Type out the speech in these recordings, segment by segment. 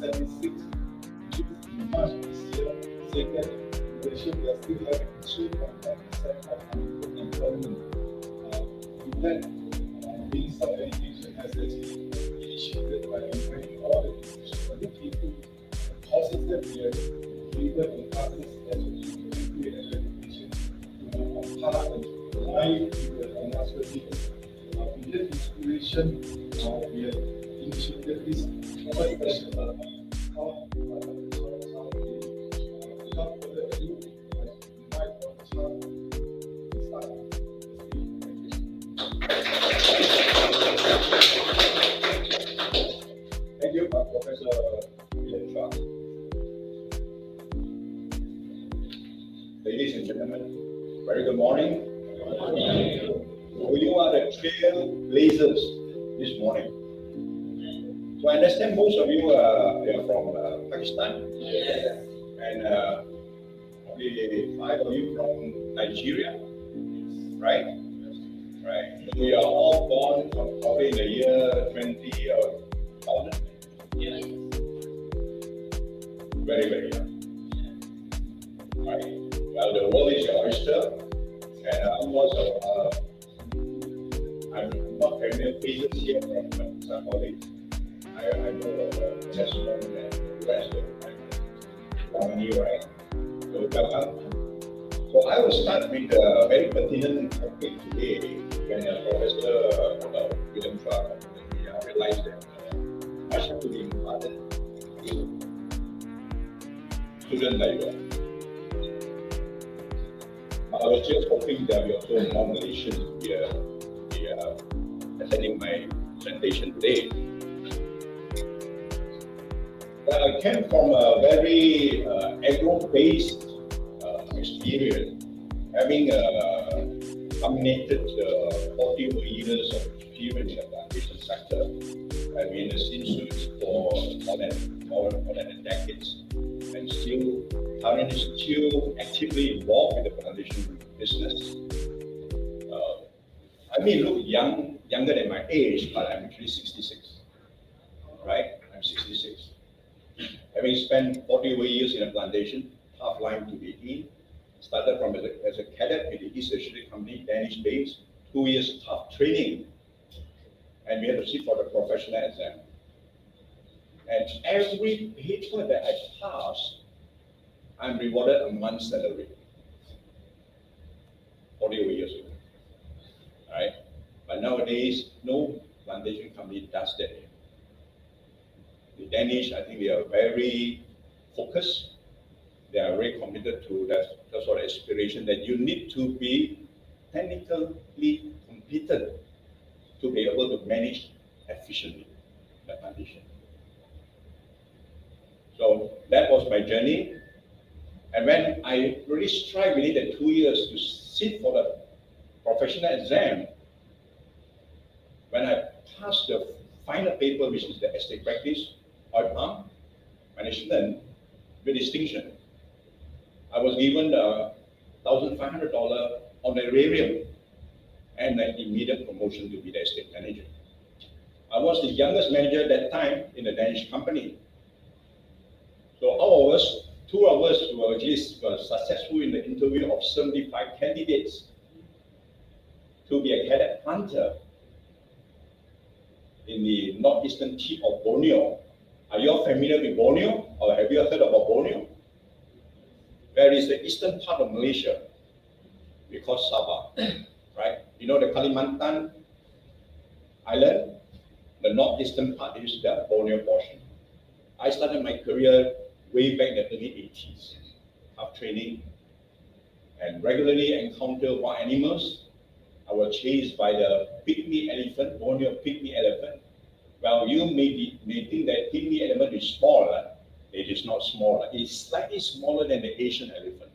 1976, which is in March this year. Second, in Malaysia, we are still having 3.9% of unemployment. In that, Minister of Education has actually initiated by inviting all the institutions to look into the courses that we have given in classes as well as create an education to be on par and align with the industrial needs. With that inspiration, we have initiated this quite special how without further ado, I invite our Chow to start Thank you, Professor Chow. Ladies and gentlemen, very good morning. You are the trailblazers this morning. So I understand most of you are from Pakistan. Yes. And probably 5 of you from Nigeria, right? Right. We are all born probably in the year 20 or 1000. Yes. Very, very young. Right. Well, the world is your oyster, and I'm not familiar faces here from some colleagues. I know of Desmond and the rest of Germany, right? So welcome. So I will start with a very pertinent topic today when Professor William Chow realized that much have to be imparted to students like you. I was just hoping that we also more Malaysians to be attending my presentation today. Well, I came from a very agro-based experience, having accumulated 40 years of experience in the plantation sector. I've been in suits for more than decades, and currently still actively involved with the plantation business. I may look younger than my age, but I'm actually 66. Right? I'm 66. Having spent 40 years in a plantation, half line to 18, started from as a cadet with the East Asia Company, Danish base, 2 years tough training, and we had to sit for the professional exam. And every paper that I passed, I'm rewarded a month's salary. 40 years ago. Right? But nowadays, no plantation company does that. The Danish, I think they are very focused. They are very committed to that sort of aspiration that you need to be technically competent to be able to manage efficiently the plantation. So that was my journey. And when I really strive within the 2 years to sit for the professional exam, when I passed the final paper, which is the estate practice, oil palm management with distinction, I was given $1,500 honorarium and an immediate promotion to be the estate manager. I was the youngest manager at that time in the Danish company. So all of us, 2 of us were actually successful in the interview of 75 candidates to be a cadet planter in the northeastern tip of Borneo. Are you all familiar with Borneo, or have you heard about Borneo? Where is the eastern part of Malaysia? We call Sabah, right? You know the Kalimantan island? The northeastern part is the Borneo portion. I started my career way back in the early 80s, of training, and regularly encounter wild animals. I was chased by the pygmy elephant, Borneo pygmy elephant. Well, you may think that pygmy elephant is small. It is not small. It's slightly smaller than the Asian elephant.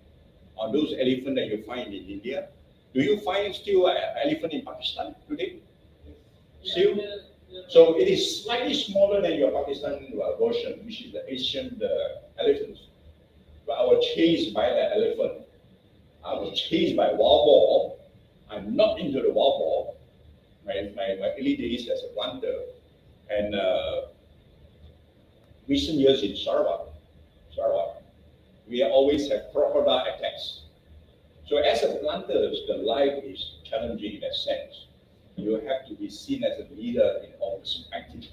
Or those elephants that you find in India. Do you find still an elephant in Pakistan today? Still? So it is slightly smaller than your Pakistan version, which is the Asian elephants. But I was chased by the elephant. I was chased by wild boar. I'm not into the wild boar. My early days as a planter. And recent years in Sarawak, we always have crocodile attacks. So as a planter, the life is challenging in that sense. You have to be seen as a leader in all perspectives.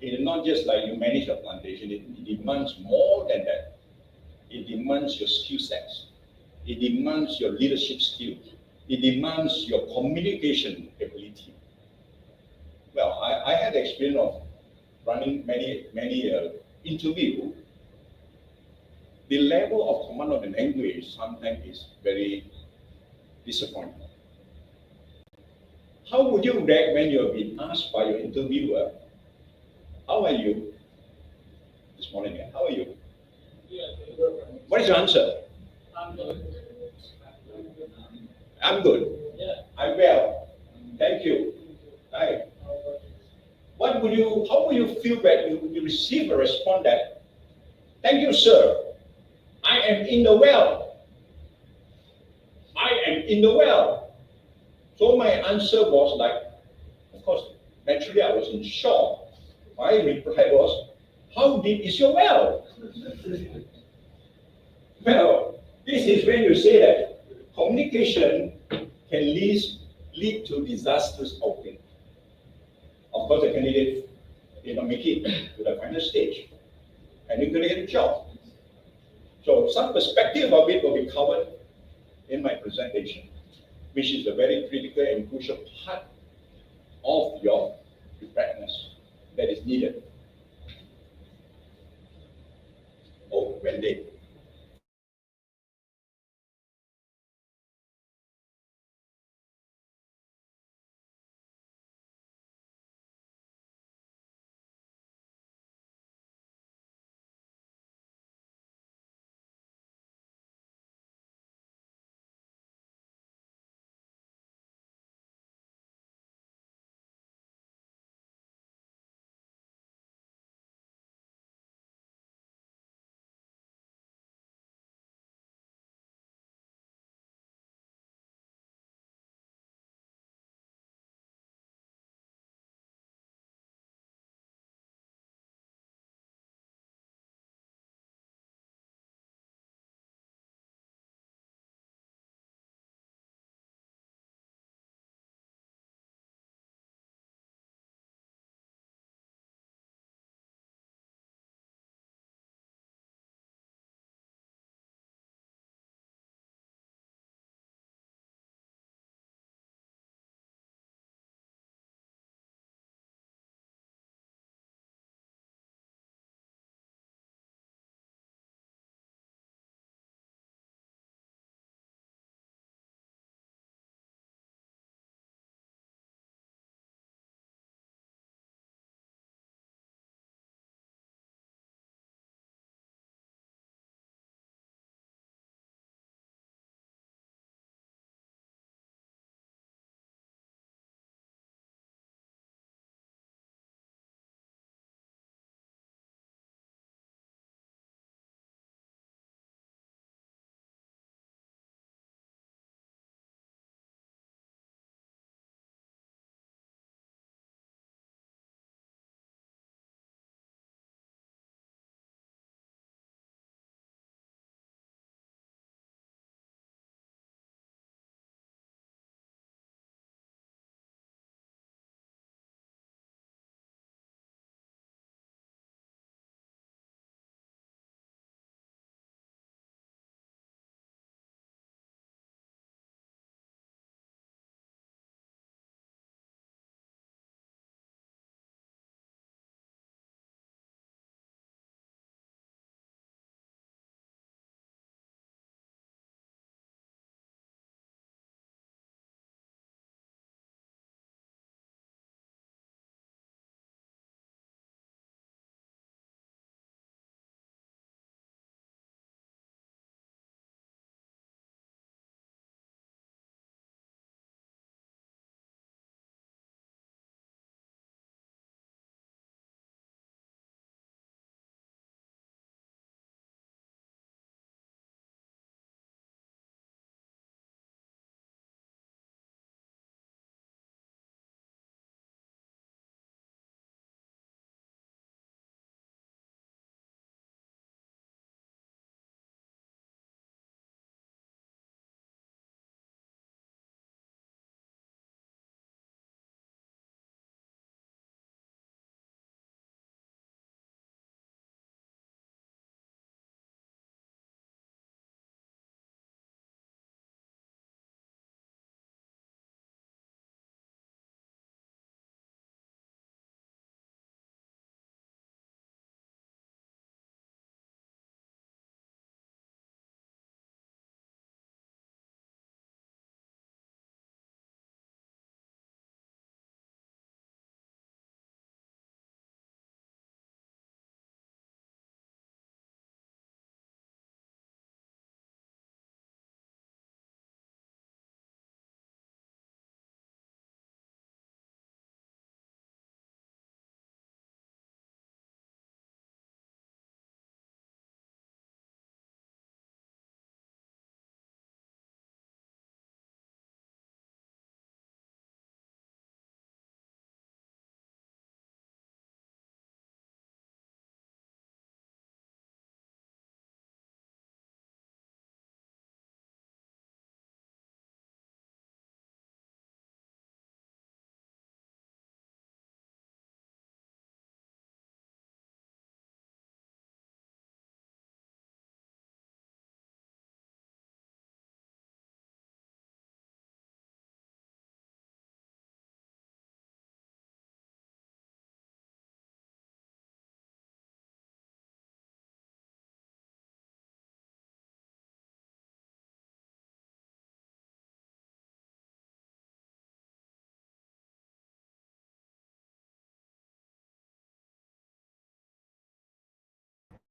It is not just like you manage a plantation, it demands more than that. It demands your skill sets. It demands your leadership skills. It demands your communication ability. Well, I had the experience of running many interviews. The level of command of the language sometimes is very disappointing. How would you react when you're being asked by your interviewer, how are you this morning? How are you? What is your answer? I'm good. I'm well. Thank you. Hi. How would you feel when you receive a response that, thank you, sir. I am in the well. I am in the well. So my answer was like, of course, naturally I was in shock. My reply was, how deep is your well? Well, this is when you say that communication can lead to disastrous outcome. Of course, the candidate did not make it to the final stage, and you couldn't get a job. So some perspective of it will be covered in my presentation, which is a very critical and crucial part of your preparedness that is needed. Oh, when they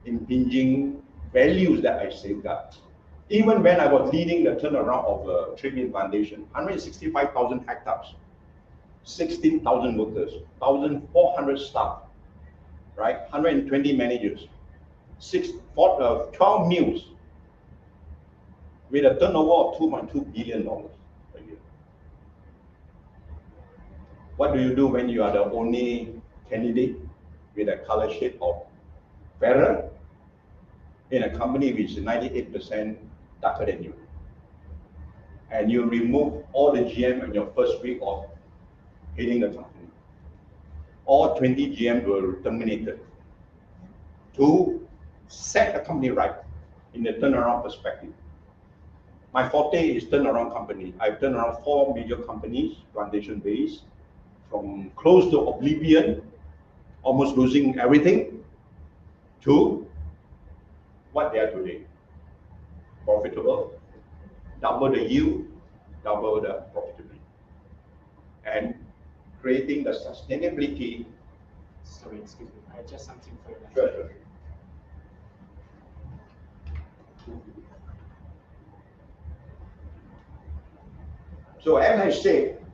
impinging values that I safeguard. Even when I was leading the turnaround of the Trade Foundation, 165,000 hectares, 16,000 workers, 1,400 staff, right? 120 managers, 12 mills with a turnover of $2.2 billion a year. What do you do when you are the only candidate with a color shade of fairer in a company which is 98% darker than you? And you remove all the GM in your first week of heading the company. All 20 GM were terminated to set the company right in the turnaround perspective. My forte is turnaround company. I've turned around 4 major companies, plantation-based, from close to oblivion, almost losing everything, to what they are today. Profitable, double the yield, double the profitability, and creating the sustainability. Sorry, excuse me. I just something for you. Sure. So as I said,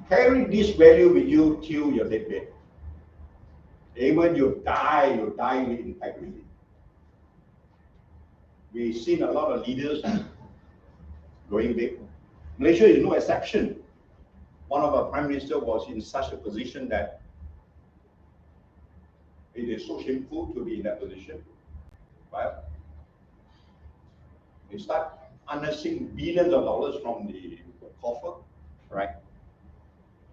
carry this value with you till your deathbed. Even you die with integrity. We've seen a lot of leaders going big. Malaysia is no exception. One of our prime minister was in such a position that it is so shameful to be in that position. But they start unearthing billions of dollars from the coffer, right?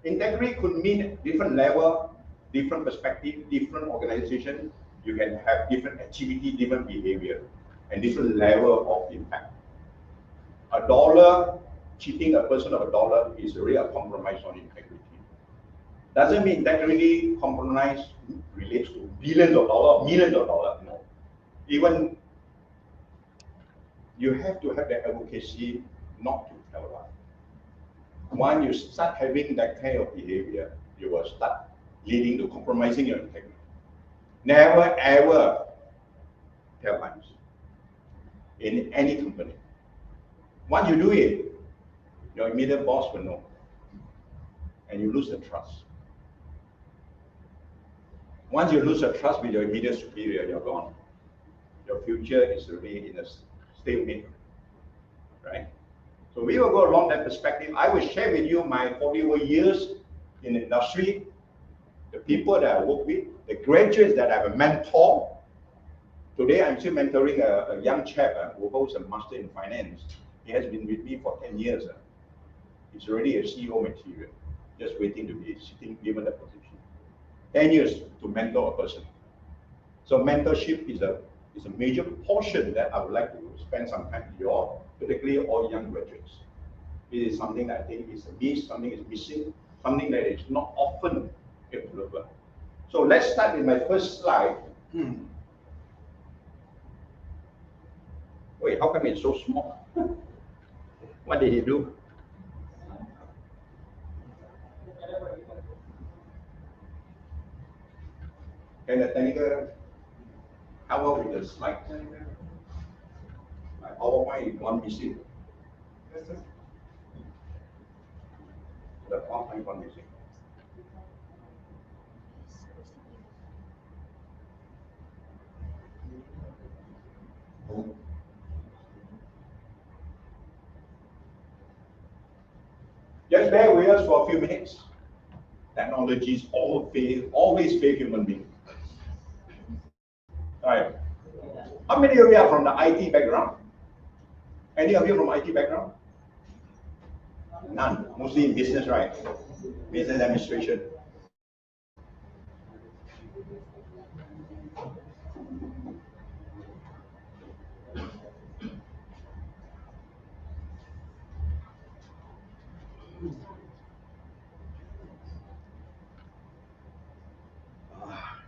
Integrity could mean different level, different perspective, different organization. You can have different activity, different behavior, and different level of impact. A dollar, cheating a person of a dollar is really a compromise on integrity. Doesn't mean integrity compromise relates to billions of dollars, millions of dollars. No. Even you have to have the advocacy not to tell lies. Once you start having that kind of behavior, you will start leading to compromising your integrity. Never ever tell lies in any company. Once you do it, your immediate boss will know, and you lose the trust. Once you lose the trust with your immediate superior, you're gone. Your future is really in a stalemate, right? So we will go along that perspective. I will share with you my 40 years in the industry, the people that I work with, the graduates that I have a mentor. Today, I'm still mentoring a young chap who holds a master in finance. He has been with me for 10 years. He's already a CEO material, just waiting to be given that position. 10 years to mentor a person. So mentorship is a major portion that I would like to spend some time with you all, particularly all young graduates. It is something that I think is a miss, something is missing, something that is not often available. So let's start with my first slide. Wait, how come it's so small? What did he do? Can the technical help with the slide? My PowerPoint is one missing. The PowerPoint one missing. Just bear with us for a few minutes. Technologies always fail human beings. All right. How many of you are from the IT background? Any of you from IT background? None. Mostly in business, right? Business administration.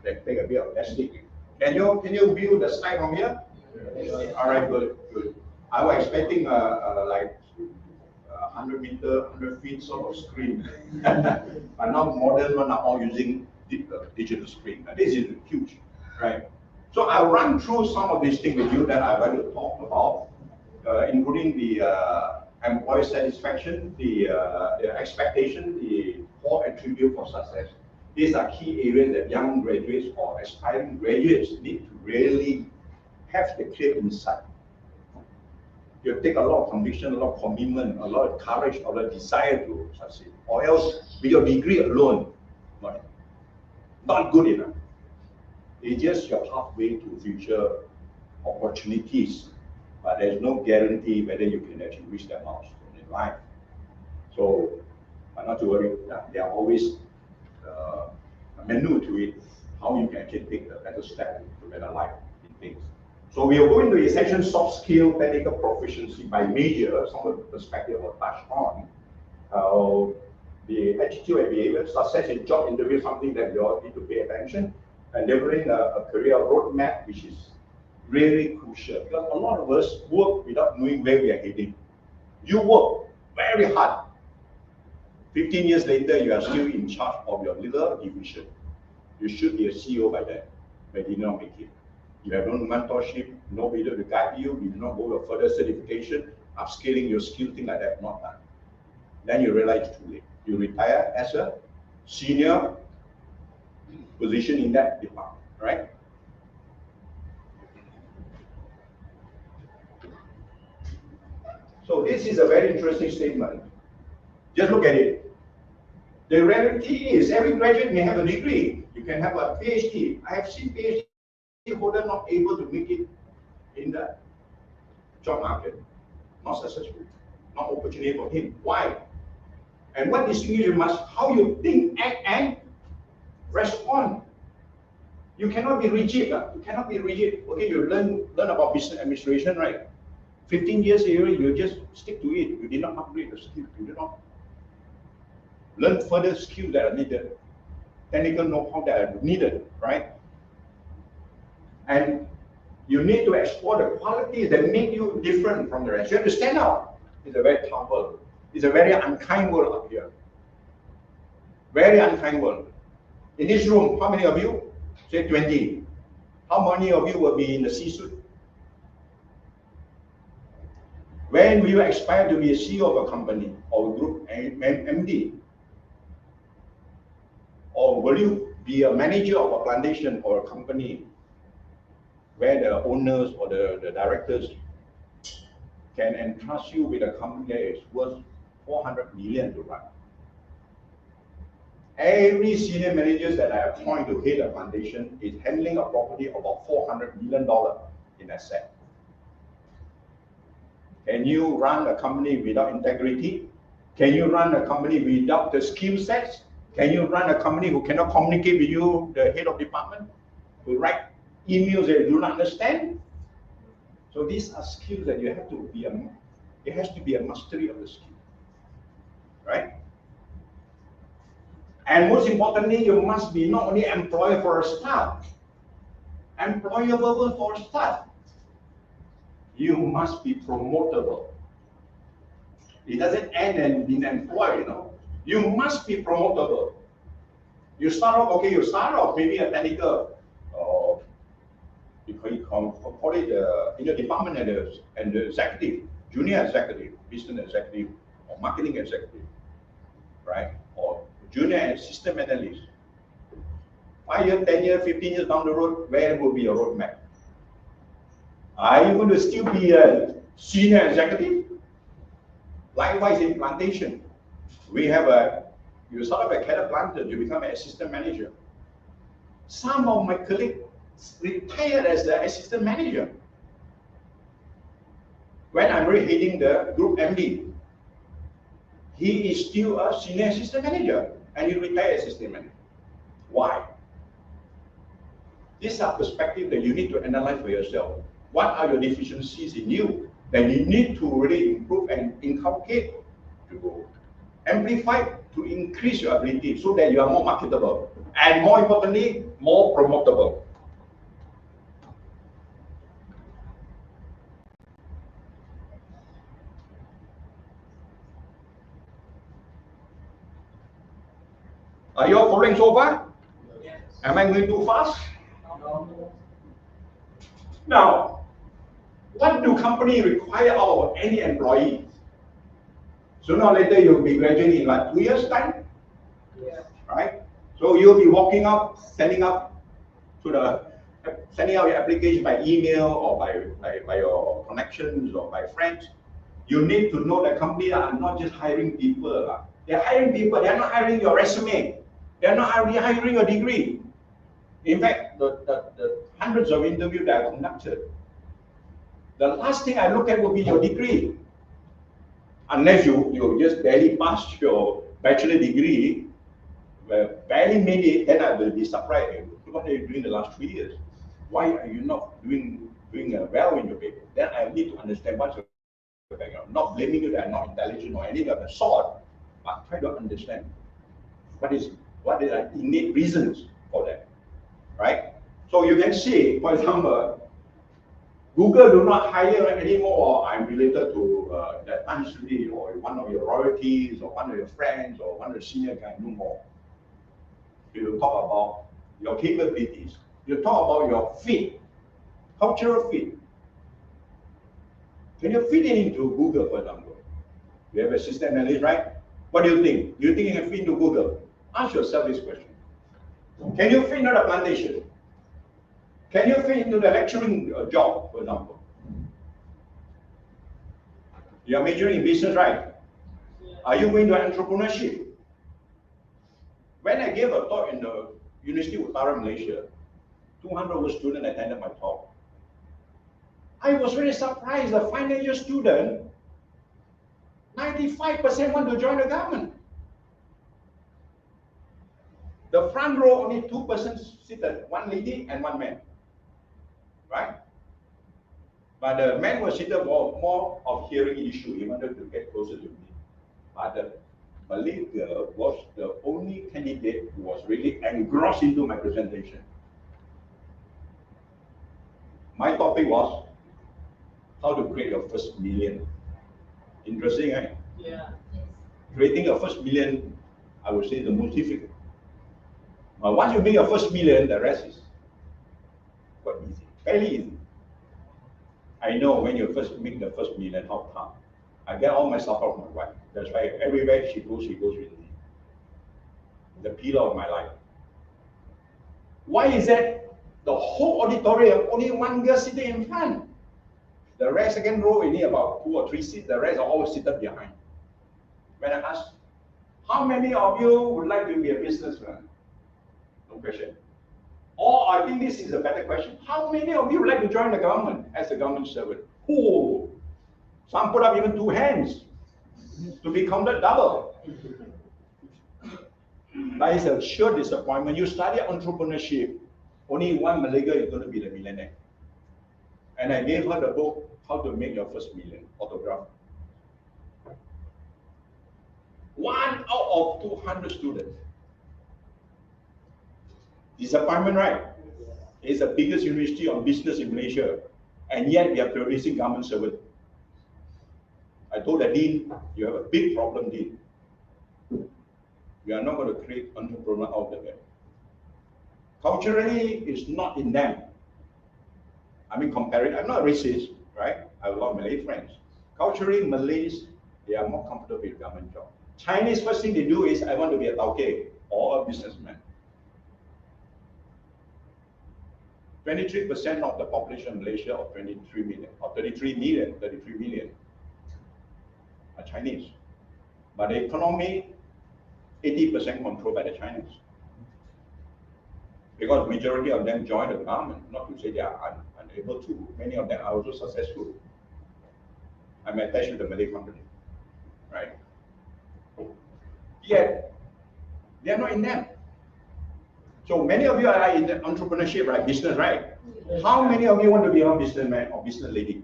Let's take a bit of testing. Can you view the slide from here? All right, good. I was expecting like 100 meter, 100 feet sort of screen. But now modern one are all using digital screen. This is huge, right? So I'll run through some of these things with you that I want to talk about, including the employee satisfaction, the expectation, the core attribute for success. These are key areas that young graduates or aspiring graduates need to really have the clear insight. You take a lot of conviction, a lot of commitment, a lot of courage, a lot of desire to succeed. Or else, with your degree alone, not good enough. It's just your pathway to future opportunities, but there's no guarantee whether you can actually reach that milestone in life. So, not to worry, there are always a menu to it, how you can actually take the better step to better life in things. So we are going to essential soft skill technical proficiency by major, some of the perspective I'll touch on. The attitude and behavior, success in job interview is something that you all need to pay attention, and delivering a career roadmap, which is really crucial. Because a lot of us work without knowing where we are heading. You work very hard. 15 years later, you are still in charge of your little division. You should be a CEO by then, but you did not make it. You have no mentorship, nobody to guide you, you do not go for further certification, upscaling your skill, thing like that, not done. Then you realize it's too late. You retire as a senior position in that department, right? So this is a very interesting statement. Just look at it. The reality is every graduate may have a degree. You can have a PhD. I have seen PhD holder not able to make it in the job market. Not successful. Not opportunity for him. Why? And what distinguishes you must how you think, act, and respond. You cannot be rigid. You cannot be rigid. Okay, you learn about business administration, right? 15 years here, you just stick to it. You did not upgrade the skill. You did not learn further skills that are needed, technical know-how that are needed, right? And you need to explore the qualities that make you different from the rest. You have to stand out. It's a very tough world. It's a very unkind world up here. Very unkind world. In this room, how many of you? Say 20. How many of you will be in the C-suite? When will you aspire to be a CEO of a company or a group MD? Or will you be a manager of a plantation or a company where the owners or the directors can entrust you with a company that is worth 400 million to run? Every senior manager that I appoint to head a foundation is handling a property of about $400 million in asset. Can you run a company without integrity? Can you run a company without the skill sets? Can you run a company who cannot communicate with you, the head of department, who write emails that you do not understand? So these are skills that you have to be it has to be a mastery of the skill, right? And most importantly, you must be not only employer for a start, employable for a start. You must be promotable. It doesn't end in being employed, you know. You must be promotable. You start off, okay, you start off maybe a technical, you call it in the department and the executive, junior executive, business executive, or marketing executive, right? Or junior and system analyst. 5 years, 10 years, 15 years down the road, where will be your roadmap? Are you going to still be a senior executive? Likewise in plantation, we have you start off a cattle planter, you become an assistant manager. Some of my colleagues retired as the assistant manager. When I'm really heading the group MD, he is still a senior assistant manager and he retired as assistant manager. Why? These are perspectives that you need to analyze for yourself. What are your deficiencies in you that you need to really improve and inculcate to amplify, to increase your ability so that you are more marketable and more importantly, more promotable. Are you all following so far? Am I going too fast? Now, what do company require of any employee? Sooner or later, you'll be graduating in like 2 years' time, right? So you'll be walking up, sending out your application by email or by your connections or by friends. You need to know that companies are not just hiring people. They're hiring people, they're not hiring your resume. They're not hiring your degree. In fact, the hundreds of interviews that I conducted, the last thing I look at will be your degree. Unless you just barely passed your bachelor degree, barely made it, then I will be surprised. What are you doing the last 3 years? Why are you not doing well in your paper? Then I need to understand what's your background. Not blaming you that I'm not intelligent or anything of the sort, but try to understand what is the innate reasons for that, right? So you can see, for example, Google do not hire anymore, or I'm related to that country, or one of your royalties, or one of your friends, or one of the senior guys, no more. You talk about your capabilities. You talk about your fit, cultural fit. Can you fit into Google, for example? You have a system analyst, right? What do you think? Do you think you can fit into Google? Ask yourself this question. Can you fit into the plantation? Can you fit into the lecturing job, for example? You are majoring in business, right? Are you going to entrepreneurship? When I gave a talk in the University of Utara, Malaysia, 200 over students attended my talk. I was very surprised. The final year student, 95% want to join the government. The front row, only 2% seated, one lady and one man, right? But the man was seated for more of hearing issue. He wanted to get closer to me. But the Malay girl was the only candidate who was really engrossed into my presentation. My topic was how to create your first million. Interesting, right? Yeah. Creating your first million, I would say, the most difficult. But once you make your first million, the rest is quite easy, fairly easy. I know when you first make the first million, how tough. I get all my stuff out of my wife. That's why everywhere she goes with me. The pillar of my life. Why is that? The whole auditorium, only one girl sitting in front. The rest, second row, we need about 2 or 3 seats. The rest are all seated behind. When I ask, how many of you would like to be a businessman? No question. Or I think this is a better question. How many of you would like to join the government as a government servant? Oh, some put up even 2 hands to be counted double. That is a sure disappointment. You study entrepreneurship, only one Malay girl is going to be the millionaire. And I gave her the book, How to Make Your First Million, autograph. 1 out of 200 students. Disappointment, right? It's the biggest university on business in Malaysia, and yet we are producing government servants. I told the dean, you have a big problem, dean. We are not going to create entrepreneurs out of them. Culturally, it's not in them. I mean, comparing, I'm not racist, right? I have a lot of Malay friends. Culturally, Malays, they are more comfortable with government job. Chinese, first thing they do is, I want to be a tauke or a businessman. 23% of the population of Malaysia, or 23 million, or 33 million are Chinese. But the economy, 80% controlled by the Chinese. Because majority of them join the government, not to say they are unable to. Many of them are also successful. I'm attached to the Malay company, right? Yet, they are not in them. So many of you are in the entrepreneurship, right? Business, right? How many of you want to be a businessman or business lady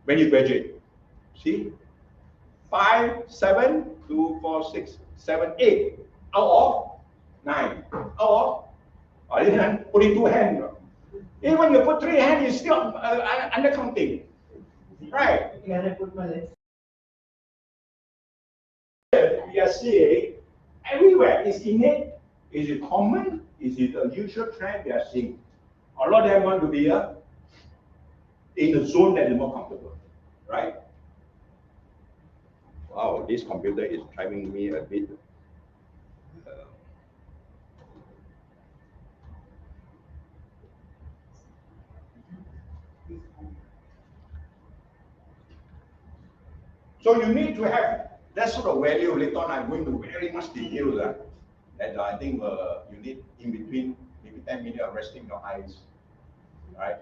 when you graduate? See? 5, 7, 2, 4, 6, 7, 8 out of 9. Out of, putting 2 hands. Even when you put 3 hands, you're still undercounting. Right? Can I put my legs? We are seeing everywhere. Is innate? Is it common? Is it a usual trend we are seeing? A lot of them want to be in a zone that is more comfortable, right? Wow, this computer is driving me a bit. So you need to have that sort of value. Later on, I'm going to very much detail that. And I think you need in between maybe 10 minutes of resting your eyes, right?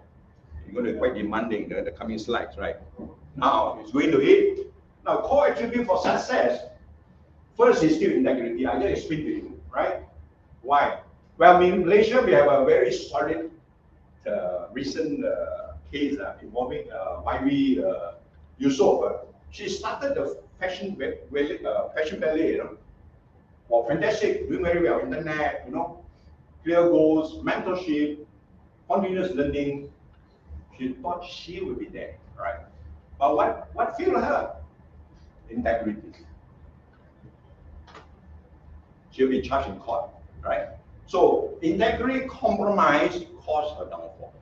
You're going to be quite demanding the coming slides, right? Now it's going to hit. Now, core attribute for success. First is still integrity. I just explained to you, right? Why? Well, in Malaysia, we have a very solid recent case involving YB Yusof. She started the fashion ballet, for fantastic, doing very well, internet, clear goals, mentorship, continuous learning. She thought she would be there, right? But what failed her? Integrity. She'll be charged in court, right? So integrity compromise caused her downfall.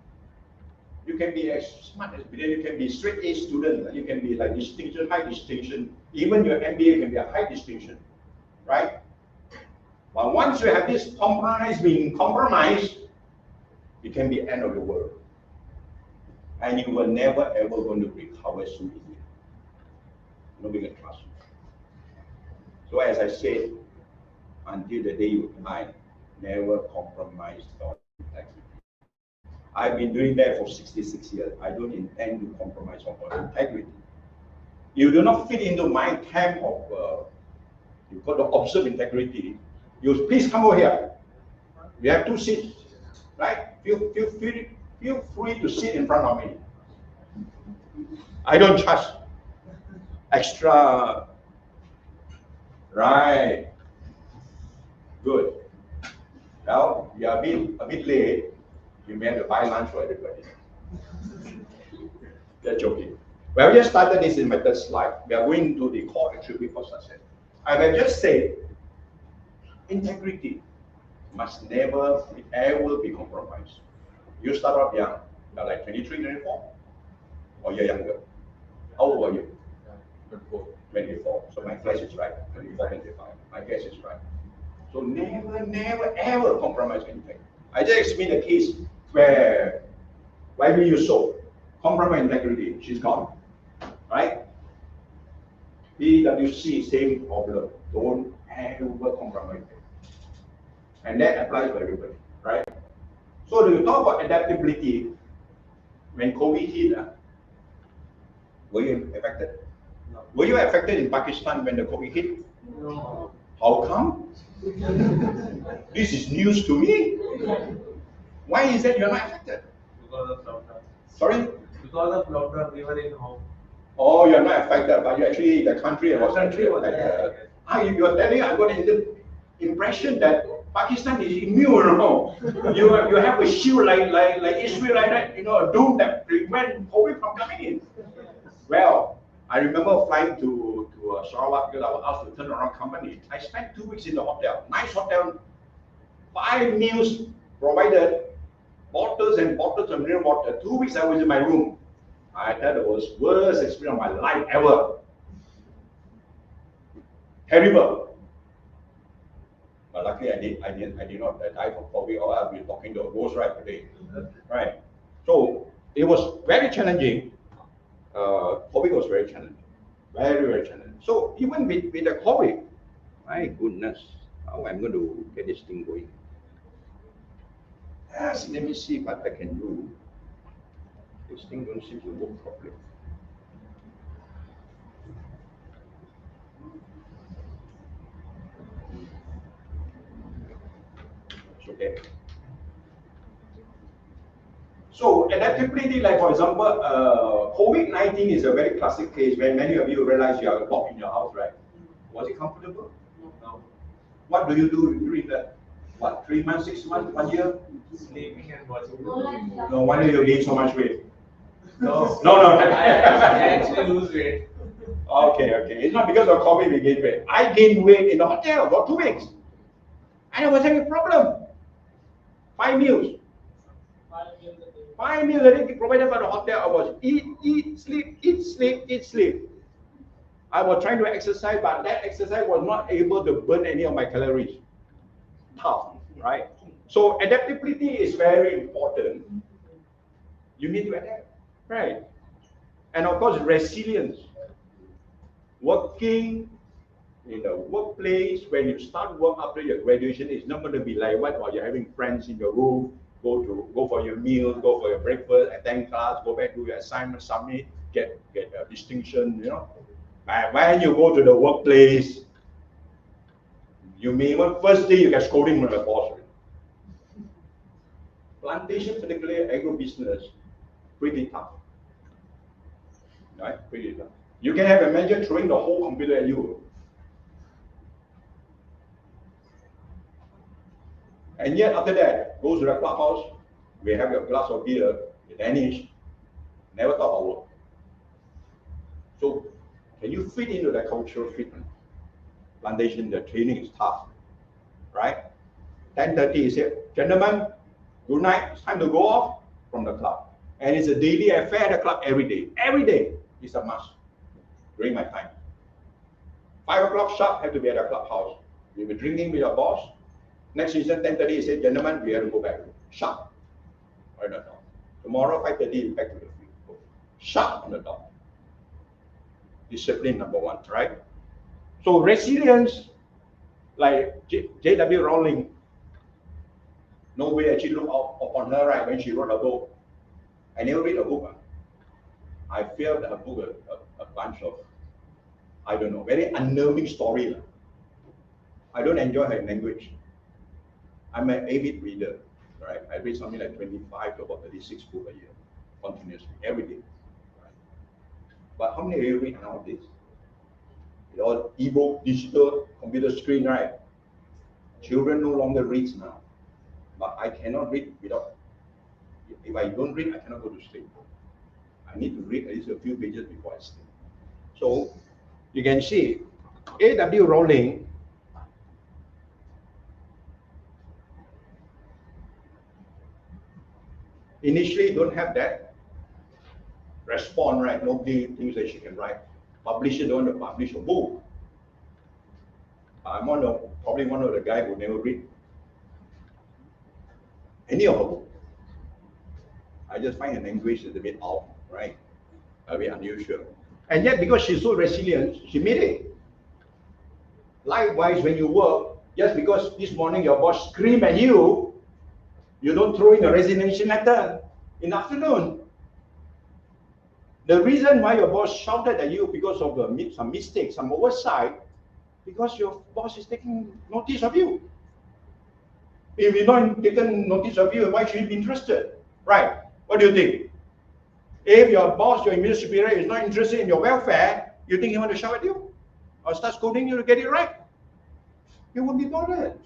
You can be as smart as brilliant, you can be straight A student, you can be like distinction, high distinction, even your MBA can be a high distinction, right? But once you have this compromise being compromised, it can be end of the world. And you will never ever going to recover so easily. Nobody can trust you. So as I said, until the day you die, never compromise your integrity. I've been doing that for 66 years. I don't intend to compromise on my integrity. You do not fit into my camp of, you've got to observe integrity. You please come over here. We have 2 seats, right? Feel free to sit in front of me. I don't charge extra. Right. Good. Well, we are a bit late. You may have to buy lunch for everybody. They're joking. Well, we just started this in my third slide. We are going to the core attribute for success. I have just said, integrity must never ever be compromised. You start off young, you're like 23, 24, or you're younger. How old are you? 24. 24. So my guess is right. 24, 25. My guess is right. So never, ever compromise integrity. I just explained a case where YB Yusof compromise integrity. She's gone, right? PwC, same problem. Don't ever compromise it. And that applies to everybody, right? So to talk about adaptability, when COVID hit, were you affected? No. Were you affected in Pakistan when the COVID hit? No. How come? This is news to me. Why is that you're not affected? Because of lockdown. Sorry? Because of lockdown, we were in home. Oh, you're not affected, but you actually, the country was affected. You are telling, I got the impression that Pakistan is immune, you have a shield like Israel, like that, a dome that prevent COVID from coming in. Well, I remember flying to Sarawak because I was asked to turn around company. I spent 2 weeks in the hotel, nice hotel, 5 meals provided, bottles and bottles of mineral water. 2 weeks I was in my room. I thought it was worst experience of my life ever. Terrible. But luckily I did not die from COVID, or I'll be talking to a ghost right today. Right. So it was very challenging. COVID was very challenging. Very, very challenging. So even with the COVID, my goodness, how I'm going to get this thing going. Yes, let me see what I can do. This thing don't seem to work properly. It's okay. So adaptability, like for example, COVID-19 is a very classic case where many of you realize you are locked in your house, right? Was it comfortable? No. What do you do during that? 3 months, 6 months, 1 year? Sleeping and watching the movie. No wonder you gain so much weight. No. No. I actually lose weight. Okay. It's not because of COVID we gain weight. I gained weight in the hotel for 2 weeks. And I was having a problem. 5 meals. 5 meals a day provided by the hotel. I was eat, sleep, eat, sleep, eat, sleep. I was trying to exercise, but that exercise was not able to burn any of my calories. Tough, right? So adaptability is very important. You need to adapt, right? And of course, resilience. Working in the workplace, when you start work after your graduation, it's not going to be like what while you're having friends in your room, go for your meals, go for your breakfast, attend class, go back to your assignment, submit, get a distinction, you know. And when you go to the workplace, you may want first day you get scolding from the boss. Plantation, particularly agro-business, pretty tough. Right? Pretty tough. You can have a manager throwing the whole computer at you. And yet after that, goes to the clubhouse, we have a glass of beer, you vanish, never talk about work. So can you fit into that cultural fitment? Plantation, the training is tough, right? 10:30 he said, gentlemen, good night, it's time to go off from the club. And it's a daily affair at the club every day. Every day is a must during my time. 5 o'clock sharp, have to be at the clubhouse. We were drinking with your boss. Next season, 10:30, he said, gentlemen, we have to go back. Sharp. Right on the dot. Tomorrow, 5:30, back to the field. Sharp on the dot. Discipline number one, right? So resilience, like J.W. Rowling, nobody actually looked out upon her, right, when she wrote a book. I never read a book. I felt her book a bunch of, I don't know, very unnerving story. I don't enjoy her language. I'm an avid reader, right? I read something like 25 to about 36 books a year, continuously, every day. Right? But how many of you read nowadays? It all ebook, digital, computer screen, right? Children no longer read now. But I cannot read without, if I don't read, I cannot go to sleep. I need to read at least a few pages before I sleep. So you can see, A.W. Rowling initially don't have that response, right? Nobody thinks that she can write. Publisher don't want to publish a book. I'm probably one of the guys who never read any of her book. I just find the language is a bit off, right? A bit unusual. And yet, because she's so resilient, she made it. Likewise, when you work, just because this morning your boss screamed at you, you don't throw in a resignation letter in the afternoon. The reason why your boss shouted at you because of some mistakes, some oversight, because your boss is taking notice of you. If you're not taking notice of you, why should you be interested? Right? What do you think? If your boss, your immediate superior is not interested in your welfare, you think he want to shout at you? Or start scolding you to get it right? You won't be bothered.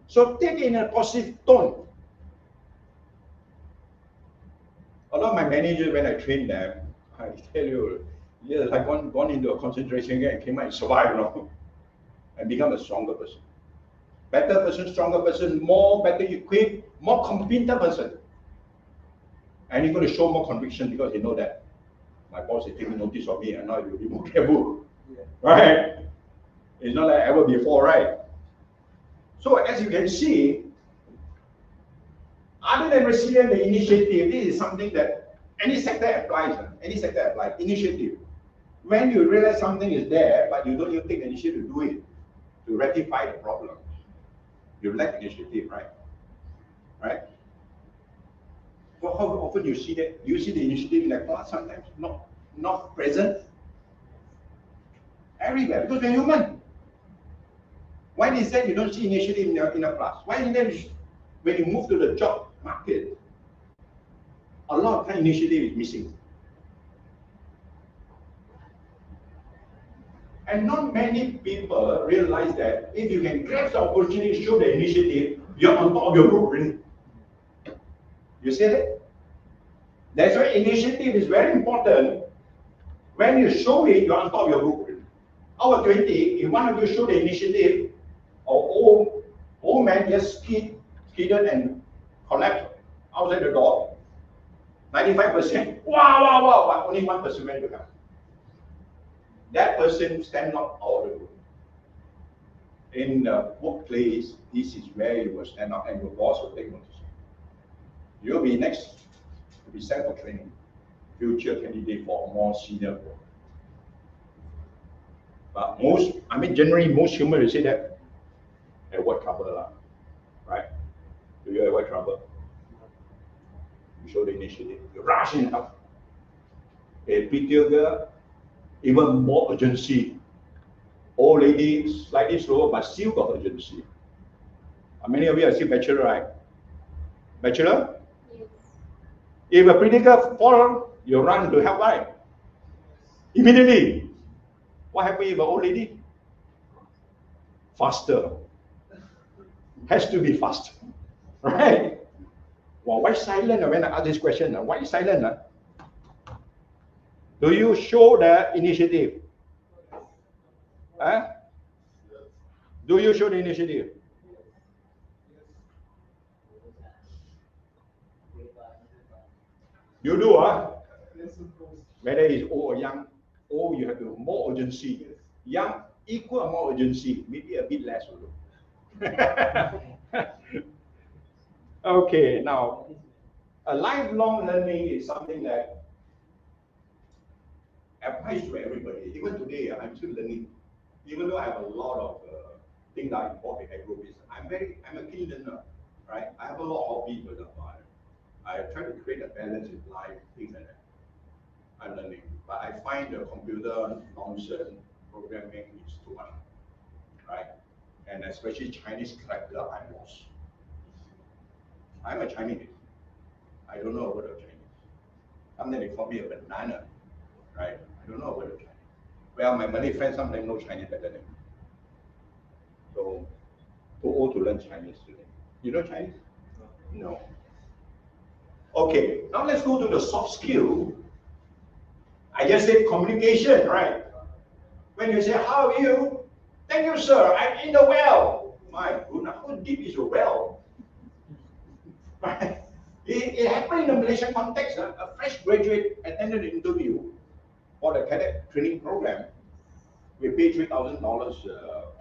So take it in a positive tone. A lot of my managers, when I train them, I tell you, yeah, like gone into a concentration camp and came out and survived, you know, and become a stronger person. Better person, stronger person, more better equipped, more competent person. And he's going to show more conviction because he know that my boss is taking notice of me and now he will be more careful. Yeah. Right? It's not like ever before, right? So as you can see, other than resilient, the initiative, this is something that any sector applies. Initiative. When you realize something is there, but you don't even take the initiative to do it, to rectify the problem, you lack initiative, right? Right? Well, how often do you see that? Do you see the initiative in the class sometimes? Not present. Everywhere, because we're human. Why is that you don't see initiative in a class? Why is that when you move to the job market, a lot of time initiative is missing? And not many people realize that if you can grab the opportunity, show the initiative, you're on top of your group, really. You see that? That's why initiative is very important. When you show it, you're on top of your group. Really. Out of 20, if one of you show the initiative, or old man just skidded and collapse outside the door. 95%, wow, but only 1% went to help. That person stand up out of the room. In the workplace, this is where you will stand up and your boss will take notice. You'll be next to be sent for training, future candidate for more senior role. But generally most humans will say that, avoid trouble, right? Do you avoid trouble? You show the initiative, you rush in help. A prettier girl, even more urgency. Old lady, slightly slower, but still got urgency. Many of you are still bachelor, right? Bachelor? Yes. If a pretty girl fall, you run to help, right? Immediately. What happened if an old lady? Faster. Has to be faster. Right? Well, why silent when I ask this question? Why silent? Do you show the initiative? Huh? Do you show the initiative? You do, whether it's old or young. Old, you have to more urgency. Young, equal or more urgency, maybe a bit less. Okay, now, a lifelong learning is something that applies to everybody. Even today, I'm still learning. Even though I have a lot of things that are important in agro business, I'm a keen learner, right? I have a lot of hobbies, but I try to create a balance in life, things like that. I'm learning, but I find the computer nonsense programming is too much, right? And especially Chinese character, I'm lost. I'm a Chinese. I don't know a word of Chinese. Sometimes they call me a banana, right? I don't know a word of Chinese. Well, my Malay friends sometimes know Chinese better than me. So, too old to learn Chinese today. You know Chinese? No. Okay, now let's go to the soft skill. I just said communication, right? When you say, how are you? Thank you, sir, I'm in the well. My goodness, how deep is your well? Right? It happened in the Malaysian context. A fresh graduate attended an interview for the cadet training program. We pay $3,000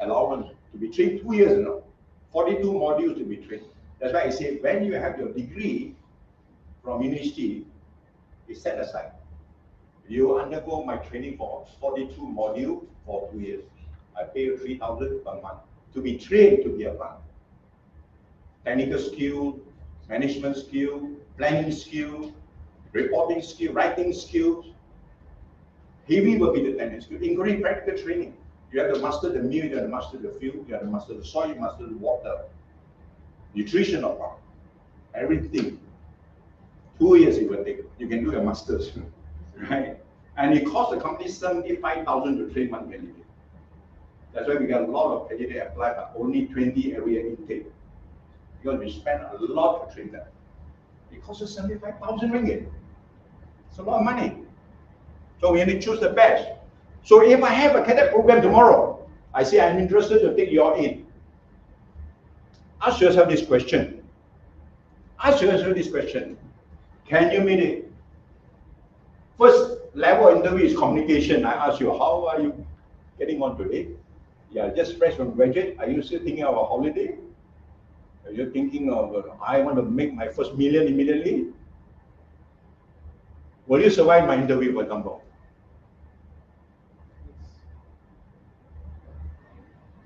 allowance to be trained 2 years, 42 modules to be trained. That's why I say when you have your degree from university, it's set aside. You undergo my training for 42 modules for 2 years. I pay you $3,000 per month to be trained to be a planner. Technical skill, management skill, planning skill, reporting skill, writing skills. Heavy will be the technical skill, including practical training. You have to master the meal, you have to master the field, you have to master the soil, you master the water, nutrition of farm, everything. 2 years it will take. You can do your masters, right? And it costs the company $75,000 to train 1 candidate. That's why we got a lot of candidates apply, but only 20 area intake. Because we spend a lot to train them. It costs us 75,000 ringgit. It's a lot of money. So we need to choose the best. So if I have a cadet program tomorrow, I say I'm interested to take you all in. Ask yourself this question. Ask yourself this question. Can you meet it? First level interview is communication. I ask you, how are you getting on today? Yeah, just fresh from graduate. Are you still thinking of a holiday? Are you thinking of, I want to make my first million immediately? Will you survive my interview, for example?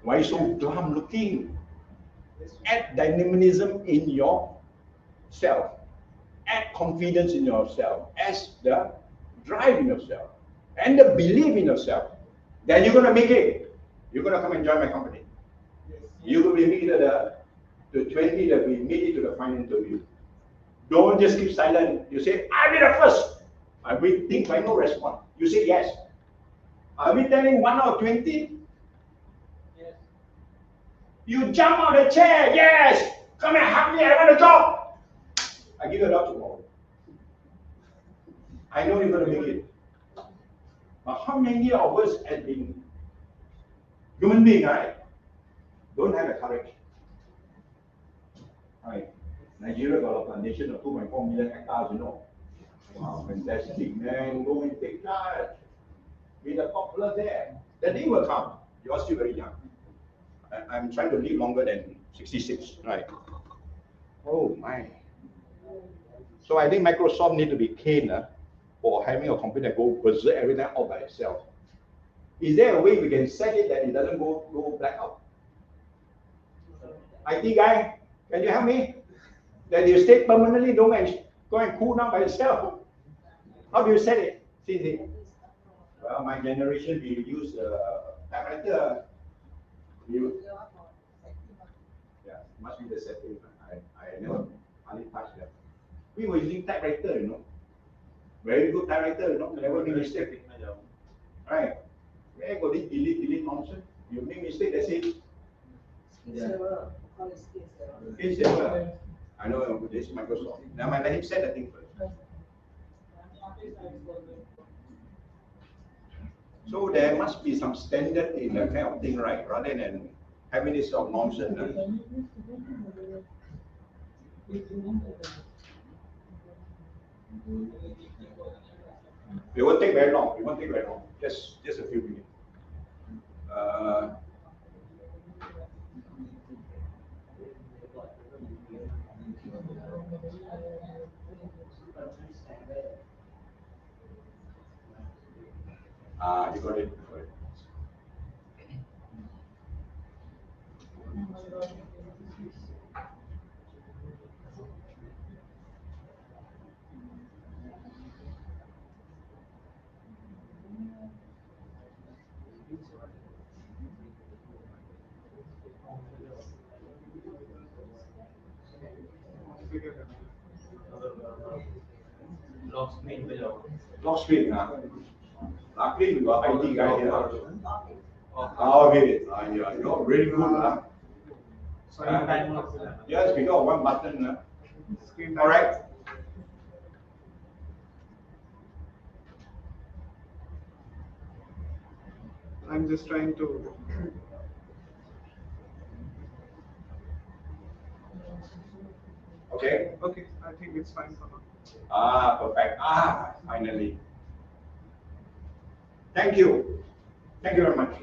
Why so glum looking? Add dynamism in yourself. Add confidence in yourself. Add the drive in yourself. And the belief in yourself. Then you're going to make it. You're going to come and join my company. You will be meeting the 20 that we made it to the final interview. Don't just keep silent. You say, I'll be the first. I will think by no response. You say yes. Are we telling 1 out of 20? Yes. You jump out of the chair, yes! Come and help me, I want a job! I give you a job tomorrow. I know you're going to make it. But how many of us have been human beings, right? Don't have the courage. Right? Nigeria got a plantation of 2.4 million hectares, you know. Wow, fantastic, man. Go and take charge. Be the popular there. The day will come. You're still very young. I'm trying to live longer than 66, right? Oh my. So I think Microsoft need to be caned for having a computer that go berserk every time all by itself. Is there a way we can set it that it doesn't go blackout? IT guy, can you help me? That you stay permanently, don't go and cool down by itself. How do you set it? See. Well, my generation, we use typewriter. Yeah, must be the setting. I never hardly touched that. We were using typewriter, you know. Very good typewriter, you know. Never make mistake. Right. Where got this delete nonsense? You make mistake, that's it. Screen saver. I know this is Microsoft. Now let him set the thing first. So there must be some standard in that kind of thing, right? Rather than having this sort of nonsense. It won't take very long. It won't take very long. Just a few minutes. You got it. Lock screen पे जाओ. Lock screen, luckily we got IT guy here. Okay, you're really good. Yes, we got one button. All right. I'm just trying to. Okay. Okay, I think it's fine for now. Perfect. Finally. Thank you. Thank you very much.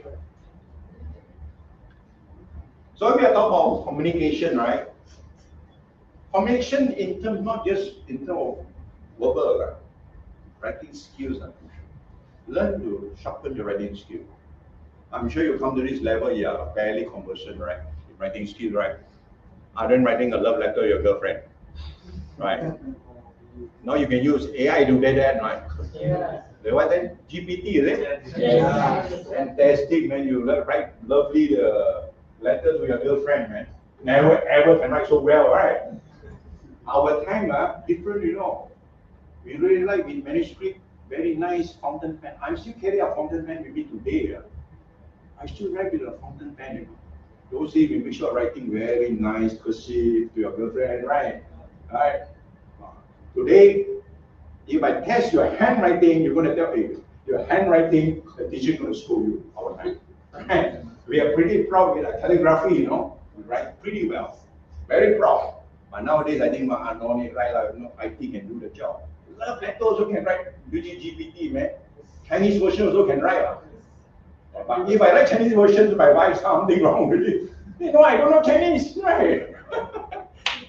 So we are talking about communication, right? Communication in terms, not just in terms of verbal, writing skills. Learn to sharpen your writing skill. I'm sure you come to this level, you are barely conversant, right? In writing skill, right? Other than writing a love letter to your girlfriend, right? Now you can use AI to do that, right? Yeah. The what then? GPT, is it? Yeah. Fantastic, man. You write lovely letter to your girlfriend, man. Never ever can write so well, right? Our time, different, you know. We really like with manuscript, very nice fountain pen. I still carry a fountain pen with me today. I still write with a fountain pen, you know. Those days we make sure writing very nice, cursive to your girlfriend, right? Right? Today, if I test your handwriting, you're going to tell me, your handwriting, the teacher is going to scold you all the time. Right? We are pretty proud with our calligraphy, you know. We write pretty well. Very proud. But nowadays, I think I don't need write, IT can do the job. Love letter also can write using GPT, man. Chinese version also can write. But if I write Chinese version, my wife something wrong with it. You know, I don't know Chinese, right?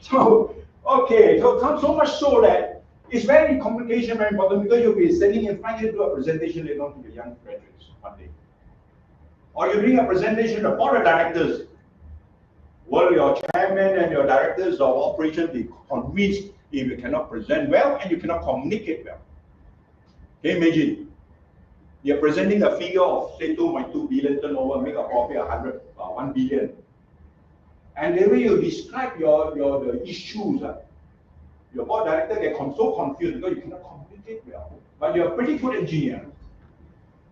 So, okay, so much so that it's very communication very important because you'll be sending in front you do a presentation later on to the young graduates one day. Or you're doing a presentation to board of directors. Will your chairman and your directors of operations be convinced if you cannot present well and you cannot communicate well? Can you imagine? You're presenting a figure of say 2.2 billion turnover, make a profit 1 billion. And the way you describe the issues, your board director get so confused because you cannot communicate well. But you're a pretty good engineer,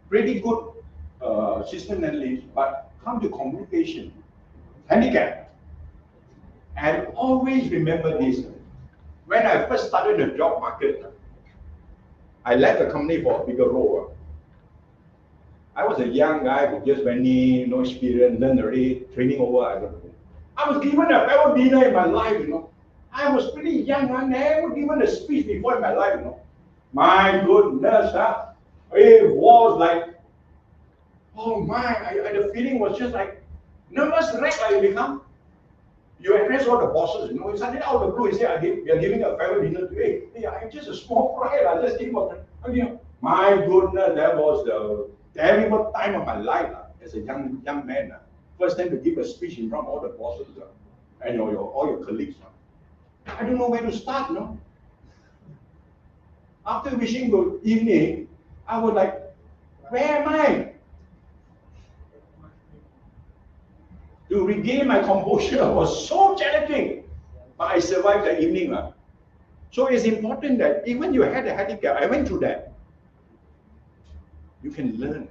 pretty good system analyst, but come to communication, handicap. And always remember this. When I first started the job market, I left the company for a bigger role. I was a young guy who just went in, no experience, learned already, training over, I don't know. I was given a farewell dinner in my life, you know. I was pretty young. I never given a speech before in my life, My goodness, it was like, oh my, the feeling was just like, nervous wreck like you become. You address all the bosses, suddenly out of the blue, you say, we are giving a farewell dinner today. Hey, I'm just a small fry, I just came up. My goodness, that was the terrible time of my life as a young man. First time to give a speech in front of all the bosses and all your colleagues. I don't know where to start, After wishing good evening, I was like, where am I? To regain my composure was so challenging, but I survived the evening. So it's important that even you had a handicap, I went through that. You can learn,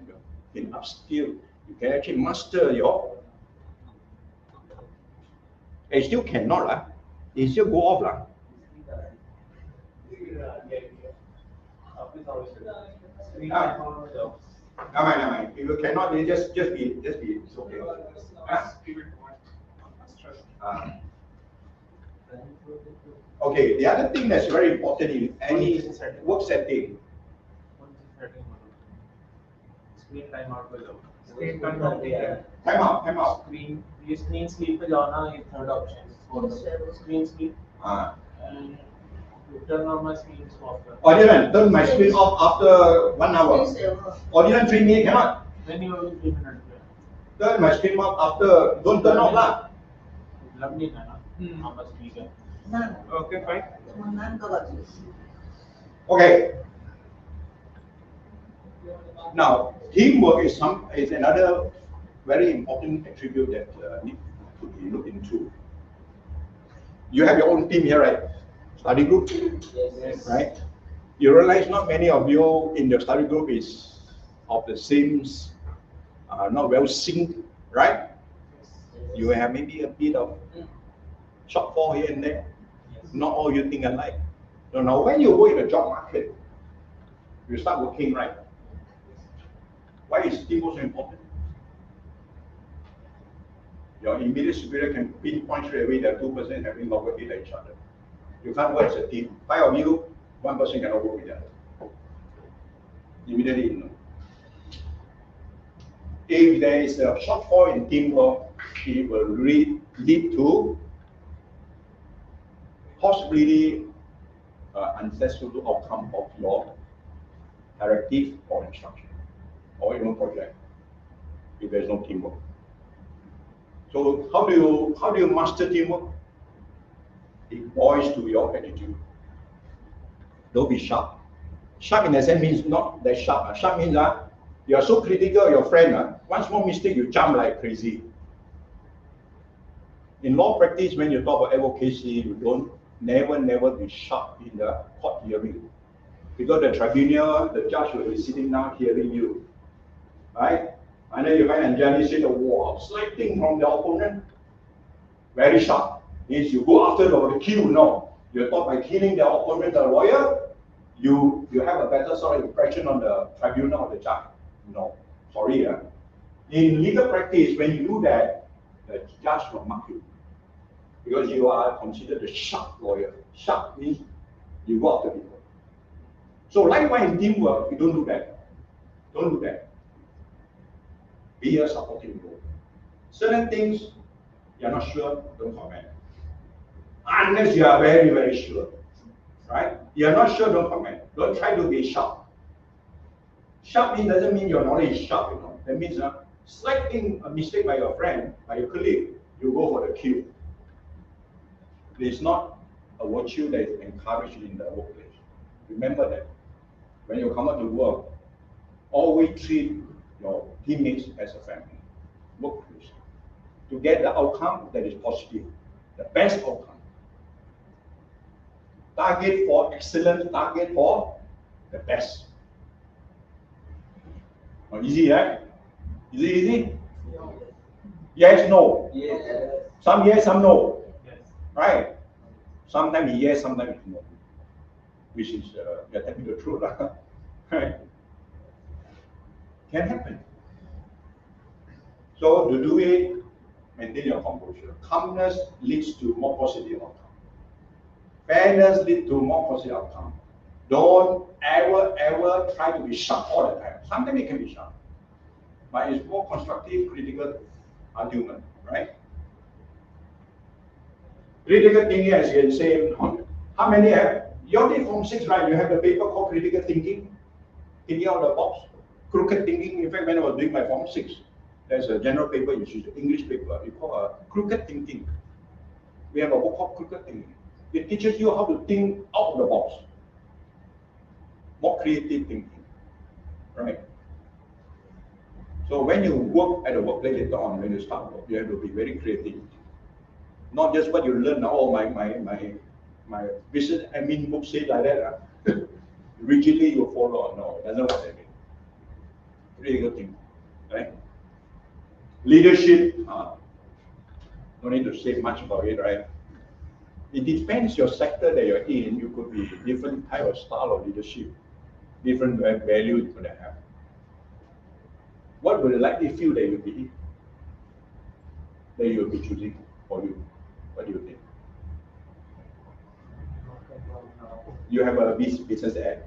you can upskill, you can actually master your. I still cannot, it still go off. Never mind. If you cannot, then just be, it's okay. Okay, the other thing that's very important in any work setting. Screen time out पे जाओ. Screen time out पे है. Time out. Screen sleep पे जाओ ना, ये third option. Screen sleep. And turn on my screen software. Or didn't turn my screen off after 1 hour. Or didn't 3 minutes, cannot. When you only 3 minutes. Turn my screen off after, don't turn off lah. Lovely na. How much bigger? Okay, fine. Okay. Now, teamwork is another very important attribute that needs to be looked into. You have your own team here, right? Study group, Yes. right? You realize not many of you in your study group is of the same, not well synced, right? You have maybe a bit of shortfall here and there. Not all you think alike. So now when you go in the job market, you start working, right? Why is teamwork so important? Your immediate superior can pinpoint straight away that 2 person having loggerhead at each other. You can't work as a team. 5 of you, 1 person cannot work with the other. Immediately you know. If there is a shortfall in teamwork, it will lead to possibly unsuccessful outcome of your directive or instruction or even project if there's no teamwork. So how do you master teamwork? It boils to your attitude. Don't be sharp. Sharp in that sense means not that sharp. Sharp means you are so critical of your friend. One small mistake you jump like crazy. In law practice, when you talk about advocacy, you don't never be sharp in the court hearing. Because the tribunal, the judge will be sitting down hearing you. Right? And then you find Anjali say the wow, slight thing from the opponent. Very sharp. Means you go after the kill, no. You're taught by killing the opponent, the lawyer, you have a better sort of impression on the tribunal or the judge. No. Sorry. In legal practice, when you do that, the judge will mark you. Because you are considered a sharp lawyer. Sharp means you go after people. So likewise in teamwork, you don't do that. Don't do that. Be a supporting role. Certain things you're not sure, don't comment. Unless you are very, very sure. Right? You're not sure, don't comment. Don't try to be sharp. Sharp doesn't mean your knowledge is sharp, That means slight thing, a mistake by your friend, by your colleague, you go for the kill. It's not a virtue that is encouraged in the workplace. Remember that. When you come out to work, always treat your teammates as a family. Work closely. To get the outcome that is positive, the best outcome. Target for excellence, target for the best. Not easy, right? Is it easy? Yes, no. Yes. Some yes, some no. Yes. Right? Sometimes yes, sometimes no. Which is you're telling the truth, right? Can happen. So to do it, maintain your composure. Calmness leads to more positive outcome. Fairness leads to more positive outcome. Don't ever try to be sharp all the time. Sometimes it can be sharp, but it's more constructive, critical argument, right? Critical thinking, as you can say, how many have? You did Form 6, right? You have a paper called critical thinking, thinking out of the box. Crooked thinking, in fact, when I was doing my Form 6, there's a general paper, you choose an English paper, you call crooked thinking. We have a book called crooked thinking. It teaches you how to think out of the box. More creative thinking, right? So when you work at the workplace later on, when you start work, you have to be very creative. Not just what you learn, oh, my business admin book said like that. Rigidly you follow. No, it doesn't work that way. Critical thinking, right? Leadership, no need to say much about it, right? It depends your sector that you're in. You could be different type of style of leadership, different value you could have. What would you likely feel that you'll be choosing for you? What do you think? You have a business ad.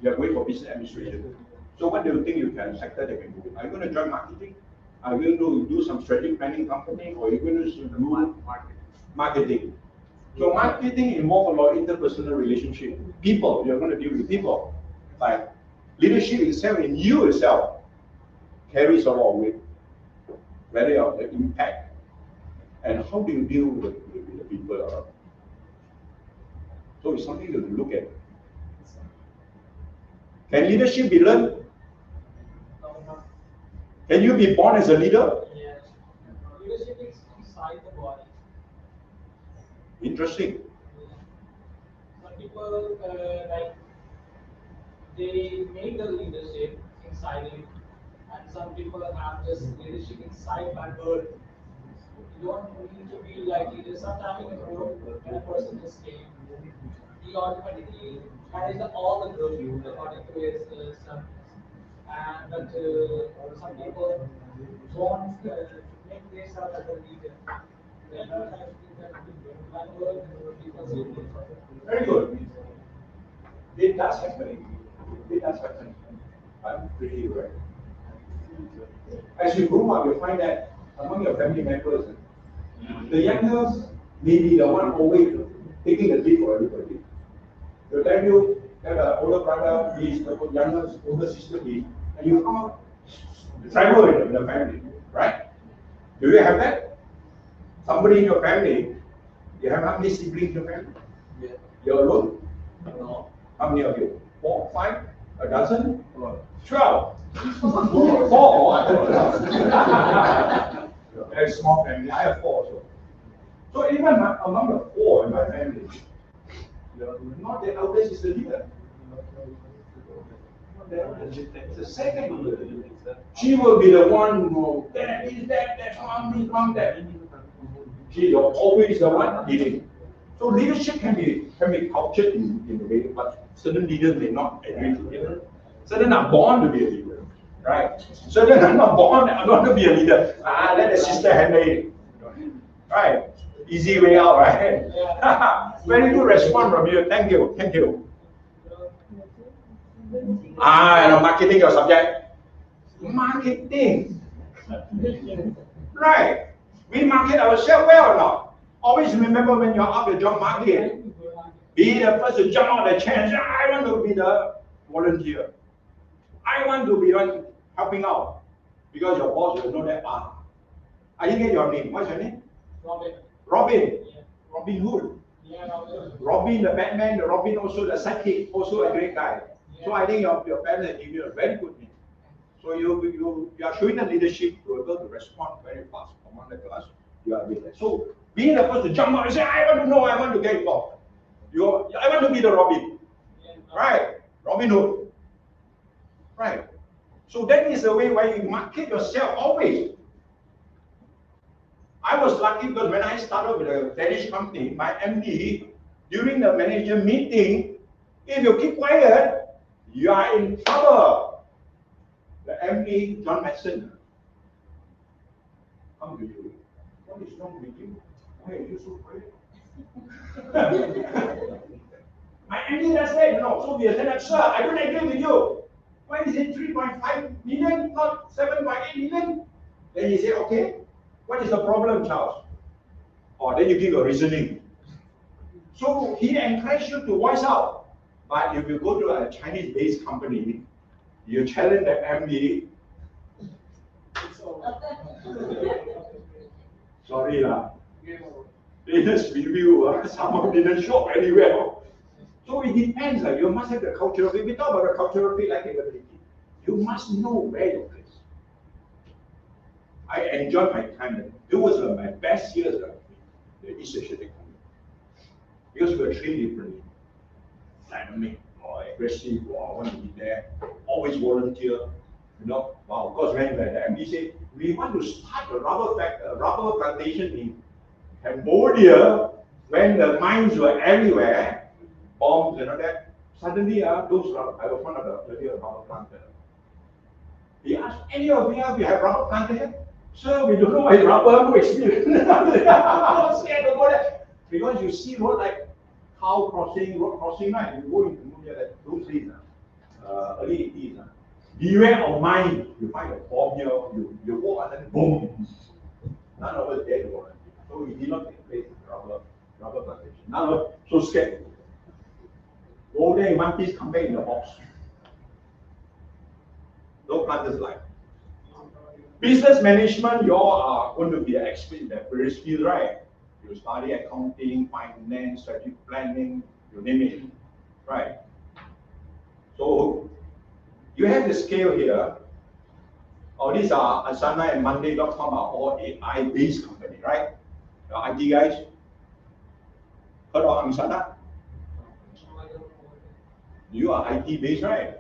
You are going for business administration. So what do you think you can sector that can do? Are you going to join marketing? Are you going to do some strategic planning company, or are you going to do marketing? So marketing involves a lot of interpersonal relationship. People, you're going to deal with people. Like leadership itself, in you itself, carries a lot of weight. Very of the impact. And how do you deal with the people around? So it's something to look at. Can leadership be learned? Can you be born as a leader? Yes. Leadership is inside the body. Interesting. Some people like they make the leadership inside him, and some people have this leadership inside by birth. You don't need to be like leader. Sometimes in the world, when a person is came, he automatically carries all the good according to his stuff. And but some people don't make themselves as a leader. They don't have by birth. People say Very good. It does happen. It does happen. I'm pretty aware. As you grow up, you find that among your family members, the youngest may be the one always taking the lead for everybody. They'll tell you that the older brother is the youngest, older sister is, and you come out tribal in the family, right? Do you have that? Somebody in your family, you have how many siblings in your family? Yeah. You're alone? No. How many of you? 4, 5, a dozen? 12. 4. Very small family. I have 4 also. So even among the 4 in my family, not the eldest is the leader. Not the eldest. It's the second leader. She will be the one who, that is that, that's mom, that. She is always the one leading. So leadership can be cultured in a way, but certain leaders may not agree to it. Certain are born to be a leader, right? Certain are not born to be a leader. Let the sister handle it. Right? Easy way out, right? Very good response from you. Thank you. Thank you. Marketing your subject. Marketing. Right. We market ourselves well or not? Always remember when you're out the job market, be the first to jump on the chair. I want to be the volunteer. I want to be one helping out. Because your boss will know that. I didn't get your name. What's your name? Robin. Robin. Yeah. Robin Hood. Yeah, Robin. Robin the Batman, the Robin also the sidekick, also a great guy. Yeah. So I think your parents give you a very good name. So you are showing the leadership to be able to respond very fast among the class. You are with that. So being the first to jump out and say, I want to know, I want to get involved. I want to be the Robin. Yeah. Right? Robin Hood. Right. So that is the way where you market yourself always. I was lucky because when I started with a Danish company, my MD, during the manager meeting, if you keep quiet, you are in trouble. The MD, John Mason, come to you. What is wrong with you? Why are you so quiet? My MD does that, so we said, sir, I don't agree with you. Why is it 3.5 million, not 7.8 million? Then he said, okay, what is the problem, Charles? Or then you give your reasoning. So he encouraged you to voice out. But if you go to a Chinese-based company, you challenge the MD. Sorry lah. Business review, someone didn't show anywhere. So it depends. You must have the cultural fit. We talk about the cultural fit like capability. You must know where your place. I enjoyed my time. It was my best years of the East Asiatic company. Because we were trained differently. Dynamic or aggressive or I want to be there. Always volunteer. Wow, of course, when the MD said, we want to start a rubber plantation in Cambodia, when the mines were everywhere, bombs and all that, suddenly those rubber, I was one of the earlier rubber planters. He asked, any of you have rubber plantation? Sir, we don't know why rubber, no experience. I was scared to go there. Because you see road like cow crossing, road crossing, right? You go into Cambodia, like those days, early 80s. Beware of mine. You find a bomb here, you walk and then boom. None of us dared to volunteer. So we did not take place in rubber plantation. None of us so scared. Go there in one piece, come back in the box. No planters life. Business management, you all are going to be an expert in that various field, right? You study accounting, finance, strategic planning, you name it, right? So you have the scale here. These are Asana and Monday.com are all AI-based company, right? The IT guys, heard of Asana? You are IT-based, right?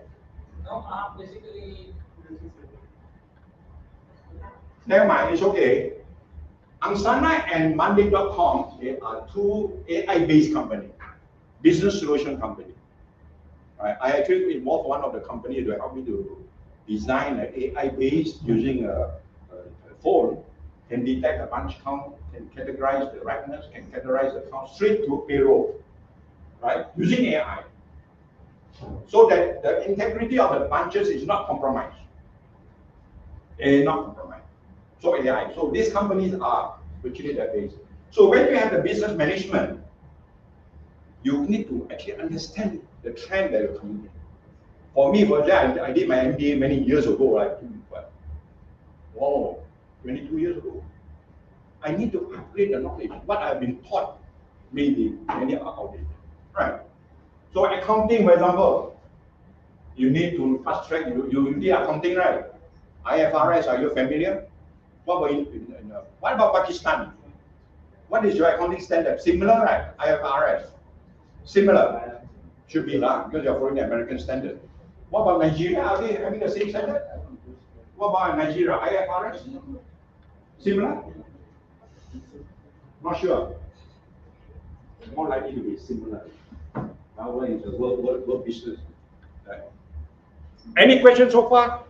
No, basically. Never mind, it's okay. Asana and Monday.com, they are two AI-based company, business solution company. Right? I actually involved one of the company to help me to design an AI-based using a phone, can detect a bunch count, can categorize the records, can categorize the count straight to payroll, right? Using AI. So that the integrity of the bunches is not compromised. Not compromised. So AI. So these companies are virtually that base. So when you have the business management, you need to actually understand the trend that you're coming in. For me, for that, I did my MBA many years ago, right? Wow, 22 years ago. I need to upgrade the knowledge. What I've been taught, maybe many are outdated, right? So accounting, for example, you need to fast track. You did accounting, right? IFRS, are you familiar? What about Pakistan? What is your accounting standard? Similar, right? IFRS. Similar. Should be lah, because you're following the American standard. What about Nigeria? Are they having the same standard? What about Nigeria? IFRS? Similar? Not sure. More likely to be similar. Now when it's a work business. Right? Any questions so far?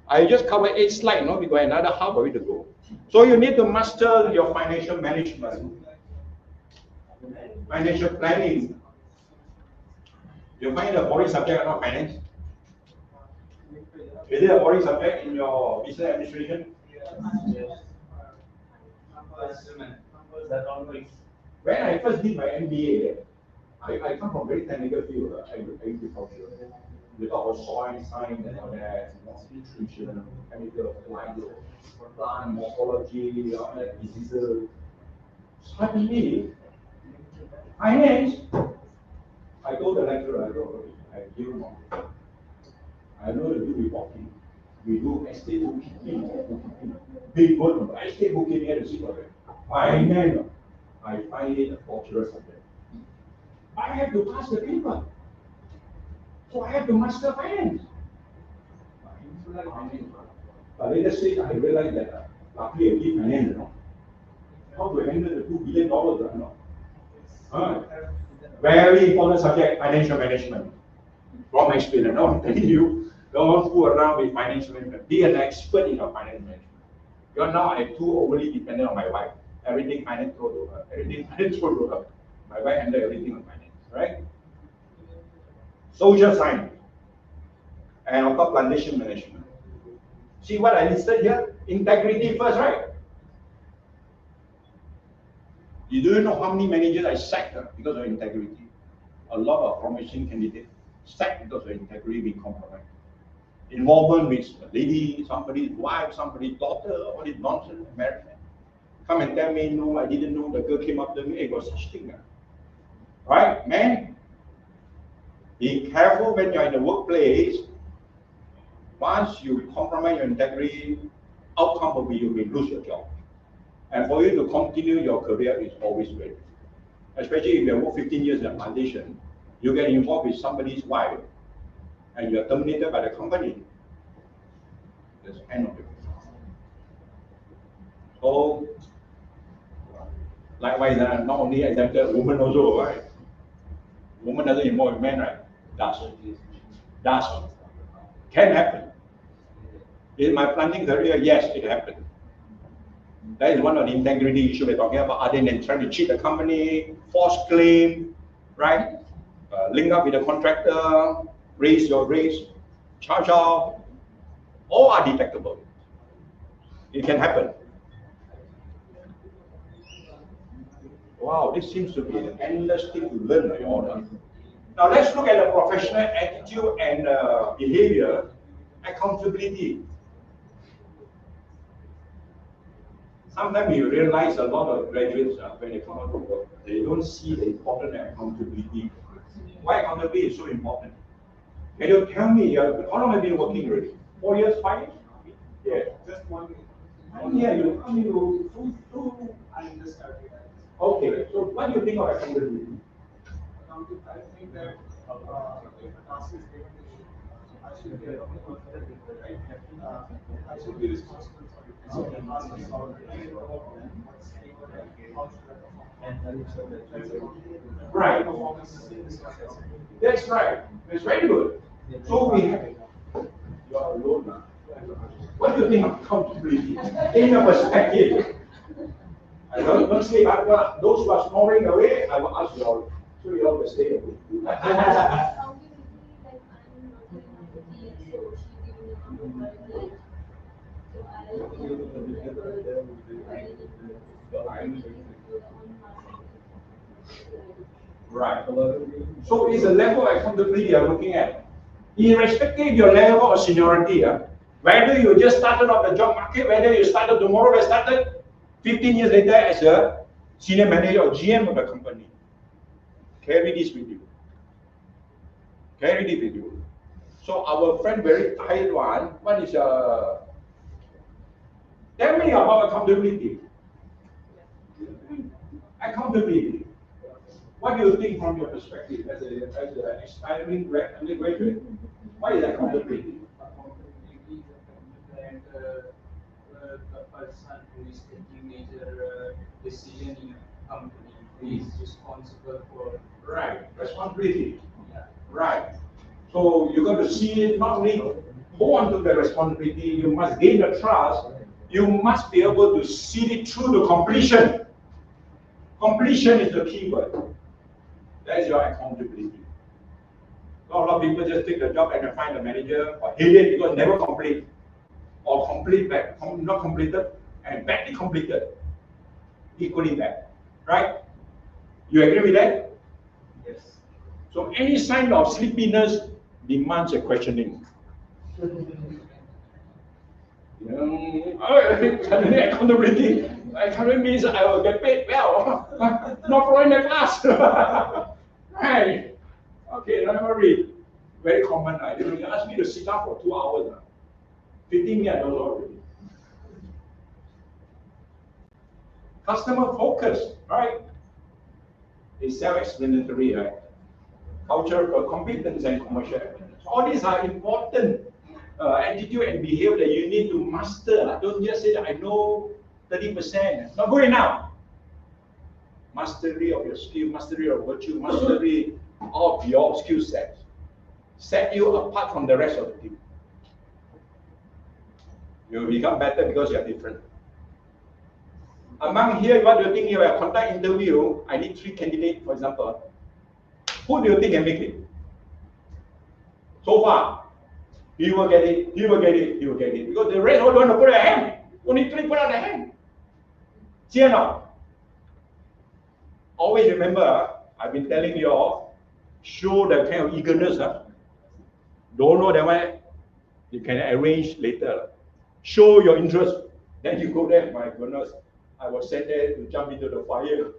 I just covered 8 slides, we got another half of it to go. So you need to master your financial management, financial planning. You find it a boring subject, not finance? Is it a boring subject in your business administration? Yes. When I first did my MBA, I come from very technical field, agriculture. We talk about soil science and all that, nutrition, chemical, plant morphology, all that diseases. Suddenly, finance. I told the lecturer, I give him I know you do reporting. We do estate bookkeeping, big volume, estate bookkeeping at the city. Finance, I find it a torturous subject. I have to pass the paper. So I have to master finance. But later stage, I realized that luckily I did finance, how to handle the $2 billion, Very important subject, financial management. From experience, I'm telling you, don't fool around with financial management. Be an expert in your financial management. You're now I'm too overly dependent on my wife. everything finance throw to her. Everything finance throw to her. My wife handle everything on finance, right? Social science. And of course, plantation management. See what I listed here? Integrity first, right? You don't know how many managers I sacked because of integrity. A lot of promising candidates sacked because of integrity being compromised. Involvement with a lady, somebody's wife, somebody's daughter, all this nonsense, embarrassment. Come and tell me, no, I didn't know, the girl came up to me, it was such thing. Right, man? Be careful when you're in the workplace. Once you compromise your integrity, outcome will be you will lose your job. And for you to continue your career is always very difficult. Especially if you work 15 years in a plantation, you get involved with somebody's wife, and you're terminated by the company. That's the end of it. So, likewise, not only exempted, women also, right? Woman doesn't involve with men, right? Does. Can happen. In my planting career, yes, it happened. That is one of the integrity issues we're talking about, other than trying to cheat the company, false claim, right? Link up with the contractor, raise your rates, charge out, all are detectable. It can happen. Wow, this seems to be an endless thing to learn in order. Now let's look at the professional attitude and behavior, accountability. Sometimes you realize a lot of graduates, when they come out to work, they don't see the importance of accountability. Why accountability is so important? Can you tell me, how long have you been working already? 4 years, 5 years? Yeah. Just 1 year. 1 year, two. I just started. Okay, so what do you think of accountability? I think that if a task is given to me, I should be accountable for it, right? I should be responsible for it. So the task is solved. I should know what's given and how should I perform. That's accountability. Right. Performance in this process. That's right. It's very good. So we have. You are alone now. What do you think of accountability in your perspective? I don't say those who are snoring away, I will ask you all, so you all will stay away. Right. So it's a level of accountability you're looking at. Irrespective of your level of seniority, whether you just started on the job market, whether you started tomorrow, or started 15 years later as a senior manager or GM of the company, carry this with you. Carry this with you. So our friend very tired one, what is tell me about accountability. Accountability. What do you think from your perspective as an aspiring undergraduate? What is accountability? Accountability is that the person who is taking major decision in a company is responsible for. Right, responsibility. Yeah. Right. So you got to see it, not only hold on to the responsibility, you must gain the trust, you must be able to see it through to completion. Completion is the key word. That's your accountability. Not a lot of people just take the job and find a manager or hate it because never complete. Or complete back, not completed, and badly completed. Equally bad. Right? You agree with that? Yes. So any sign of sleepiness demands a questioning. Suddenly accountability. Accountability means I will get paid well. Not following the class. Right. Okay, don't worry. Very common. You ask me to sit down for 2 hours. 15 minutes, I don't know already. Customer focus, right? It's self-explanatory, right? Cultural competence and commercial excellence. All these are important attitude and behavior that you need to master. Don't just say that I know 30%. Not good enough. Mastery of your skill, mastery of virtue, mastery of your skill set. Set you apart from the rest of the team. You will become better because you are different. Among here, what do you think? You have a contact interview. I need 3 candidates, for example. Who do you think can make it? So far, he will get it. He will get it. He will get it. Because the rest all don't want to put their hand. Only 3 put out their hand. See or not? Always remember, I've been telling you all, show that kind of eagerness. Don't know that one, you can arrange later. Show your interest. Then you go there, my goodness, I was sent there to jump into the fire.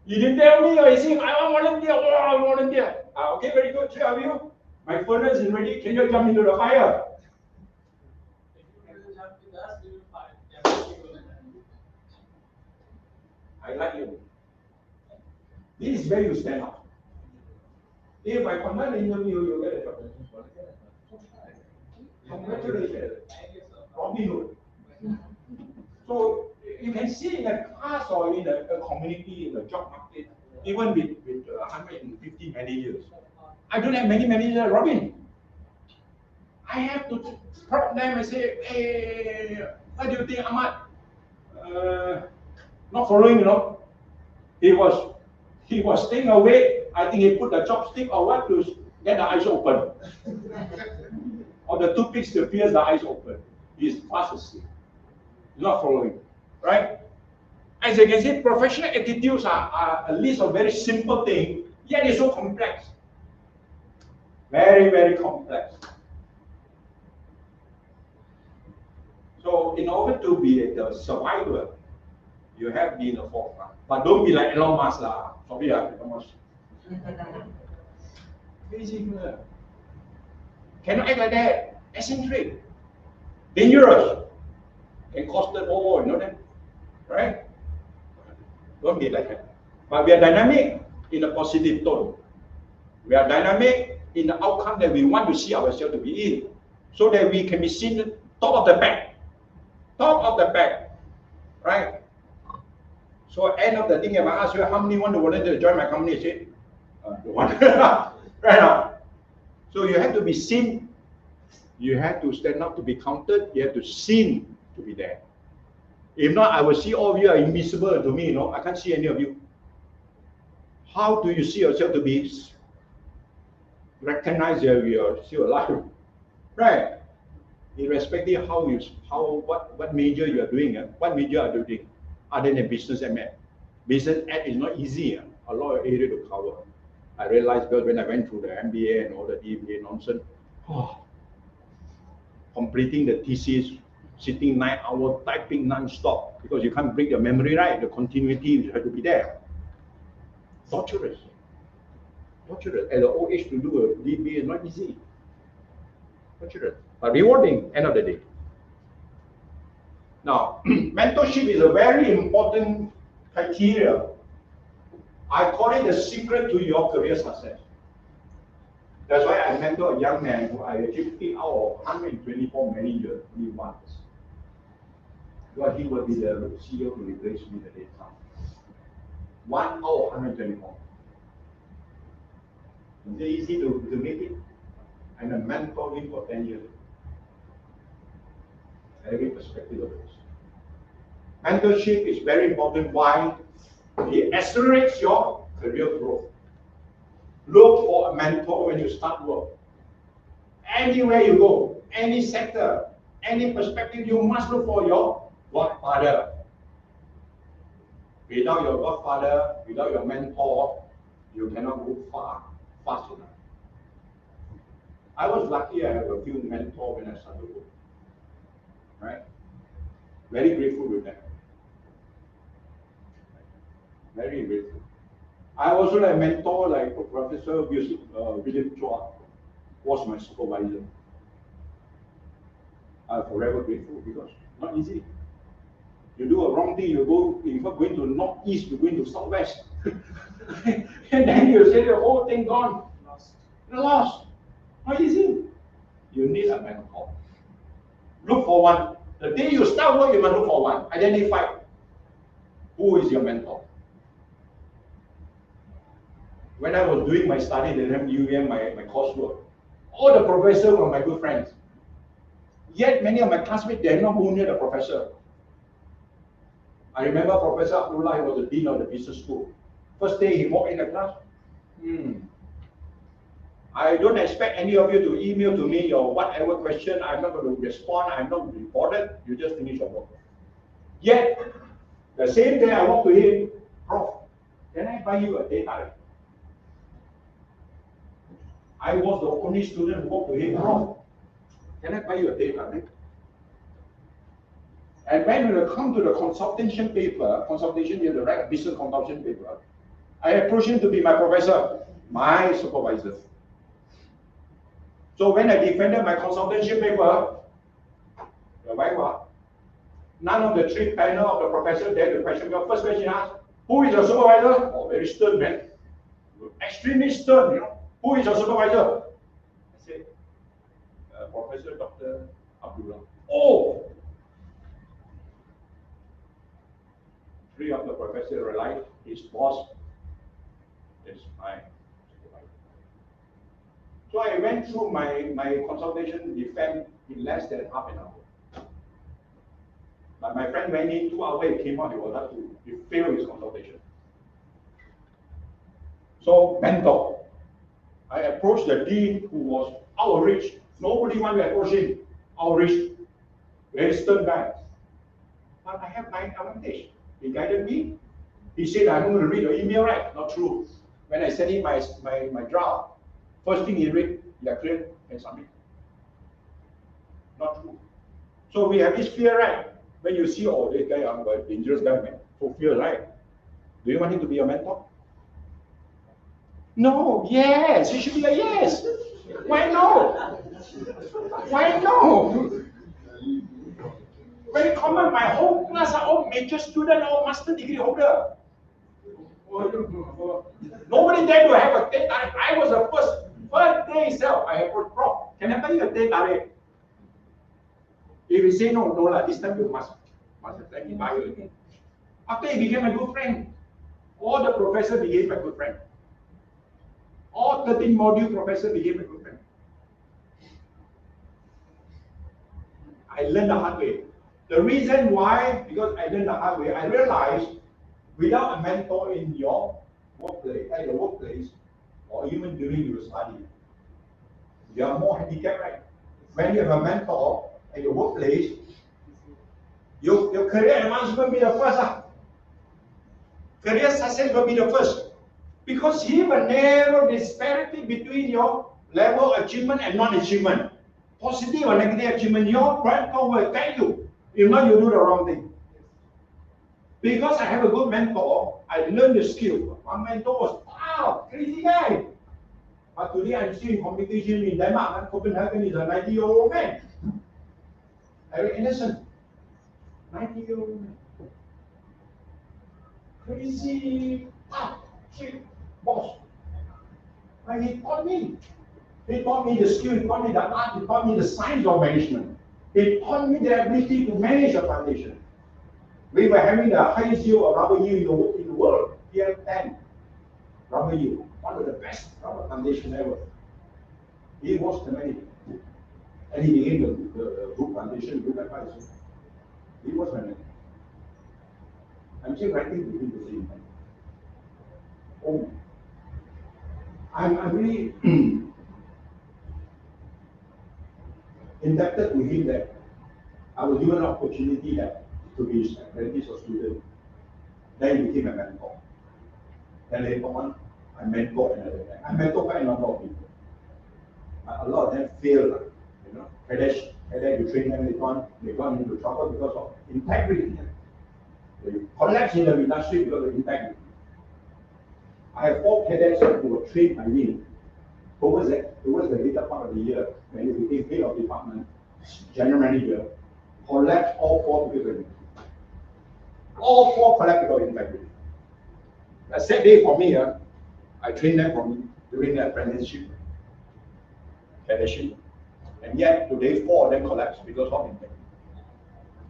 You didn't tell me, or you say, I want volunteer, oh, I volunteer. Okay, very good, 3 of you. My furnace is ready, can you jump into the fire? If you will jump with us, we will fight. Definitely will. I like you. This is where you stand out. If I conduct an interview, you get a job. Congratulations. Robin Hood. So you can see in a class or in a community, in the job market, even with 150 managers. I don't have many managers, Robin. I have to prompt them and say, hey, what do you think, Ahmad? Not following, you know. He was staying away. I think he put the chopstick or what to get the eyes open. Or the toothpicks to pierce the eyes open. He's fast asleep. He's not following. Right? As you can see, professional attitudes are a list of very simple things, yet it's so complex. Very, very complex. So in order to be the survivor, you have to be in the forefront. But don't be like Elon Musk lah. Sorry, Elon Musk. Crazy. Cannot act like that. Eccentric. Dangerous. Can cost the war, you know that? Right? Don't be like that. But we are dynamic in a positive tone. We are dynamic in the outcome that we want to see ourselves to be in. So that we can be seen top of the pack. Top of the pack. Right? So end of the thing, if I ask you how many want to volunteer to join my company, you say, don't want. Right now. So you have to be seen. You have to stand up to be counted. You have to seen to be there. If not, I will see all of you are invisible to me, you know. I can't see any of you. How do you see yourself to be recognized that you are still alive? Right? Irrespective what major you are doing, what major are you doing, other than business and math. Business ed is not easy, a lot of area to cover. I realized because when I went through the MBA and all the DBA nonsense, completing the thesis, sitting 9 hours typing non-stop because you can't break your memory, right? The continuity you have to be there. Torturous. Torturous. At the old age to do a DBA is not easy. Torturous. But rewarding, end of the day. Now, mentorship is a very important criteria. I call it the secret to your career success. That's why I mentor a young man who I achieved 8 out of 124 managers only once. Well, he will be the CEO to replace me the day time. 1 out of 124. Is it easy to make it? And I mentored him for 10 years. Every perspective of this. Mentorship is very important. Why? It accelerates your career growth. Look for a mentor when you start work. Anywhere you go, any sector, any perspective, you must look for your godfather. Without your godfather, without your mentor, you cannot go fast enough. I was lucky I have a few mentors when I started work. Right? Very grateful with them. Very grateful. I also had a mentor like Professor William Chow was my supervisor. I'm forever grateful because not easy. You do a wrong thing, you go, if you're going to northeast, you're going to southwest. And then you say the whole thing gone. Lost. Not easy. You need a mentor. Look for one. The day you start work, you must look for one. Identify who is your mentor. When I was doing my study at UM, my coursework, all the professors were my good friends. Yet many of my classmates, they are not go near the professor. I remember Professor Abdullah, he was the dean of the business school. First day he walked in the class. I don't expect any of you to email to me your whatever question. I'm not going to respond. I'm not going to be bothered. You just finish your work. Yet, the same day I walked to him, Prof, can I buy you a data? I was the only student who walked to him, Prof, can I buy you a data? And when we come to the consultation paper, you have to write a business consultation paper, I approached him to be my professor, my supervisor. So when I defended my consultation paper, none of the three panel of the professor dared to question me. First question asked, who is your supervisor? Oh, very stern, man. Extremely stern, you know. Who is your supervisor? I said, Professor Dr. Abdullah. Oh! Three of the professors realized his boss is my supervisor. So I went through my consultation defense in less than half an hour. But my friend went in 2 hours, he came out, he failed his consultation. So, mentor. I approached the dean who was outraged. Nobody wanted to approach him. Outraged. Very stern guy. But I have my advantage. He guided me. He said, I'm going to read your email, right? Not true. When I sent him my draft, first thing he read, yeah, clear, and submit. Not true. So we have this fear, right? When you see, oh, this guy, I'm a dangerous guy, man. So fear, right? Do you want him to be your mentor? No, yes, it should be a yes. Why no? Why no? Very common, my whole class are all major student or master degree holder. Nobody dared to have a date. I was the first day itself, I have put Prof. Can I buy you a date? If you say no, this time you must let me buy you. After he became a good friend, all the professors became a good friend. All 13 module professors became a good friend. I learned the hard way. The reason why, because I learned the hard way, I realized without a mentor in your workplace, or even during your study, you are more handicapped, right? When you have a mentor at your workplace, your career advancement will be the first. Career success will be the first. Because he will narrow disparity between your level of achievement and non-achievement. Positive or negative achievement, your mentor will tell you. If not, you do the wrong thing. Because I have a good mentor, I learned the skill. My mentor was, wow, crazy guy. But today I'm still in competition in Denmark, and Copenhagen is a 90-year-old man. Very innocent. 90-year-old man. Crazy, shit, boss. And he taught me. He taught me the skill, he taught me the art, he taught me the science of management. He taught me the ability to manage a foundation. We were having the highest yield of rubber yield in the world, PL10 rubber yield, one of the best rubber foundation ever. He was the manager. And he became the group foundation, group advisor. He was my manager. I'm still writing to him the same thing. Oh, I'm really indebted to him that I was given an opportunity that to be his apprentice or student. Then he became a mentor. Then later on, I mentored another guy. I mentored quite a number of people. A lot of them failed, you know. Cadets, you train them, they got into trouble because of integrity. They collapsed in the industry because of integrity. I have 4 cadets who were trained by me towards the later part of the year when they became head of department, general manager, collapsed all 4 because of me. All 4 collapsed because of integrity. A sad day for me, I trained them during the apprenticeship, cadetship, and yet today 4 of them collapsed because of integrity.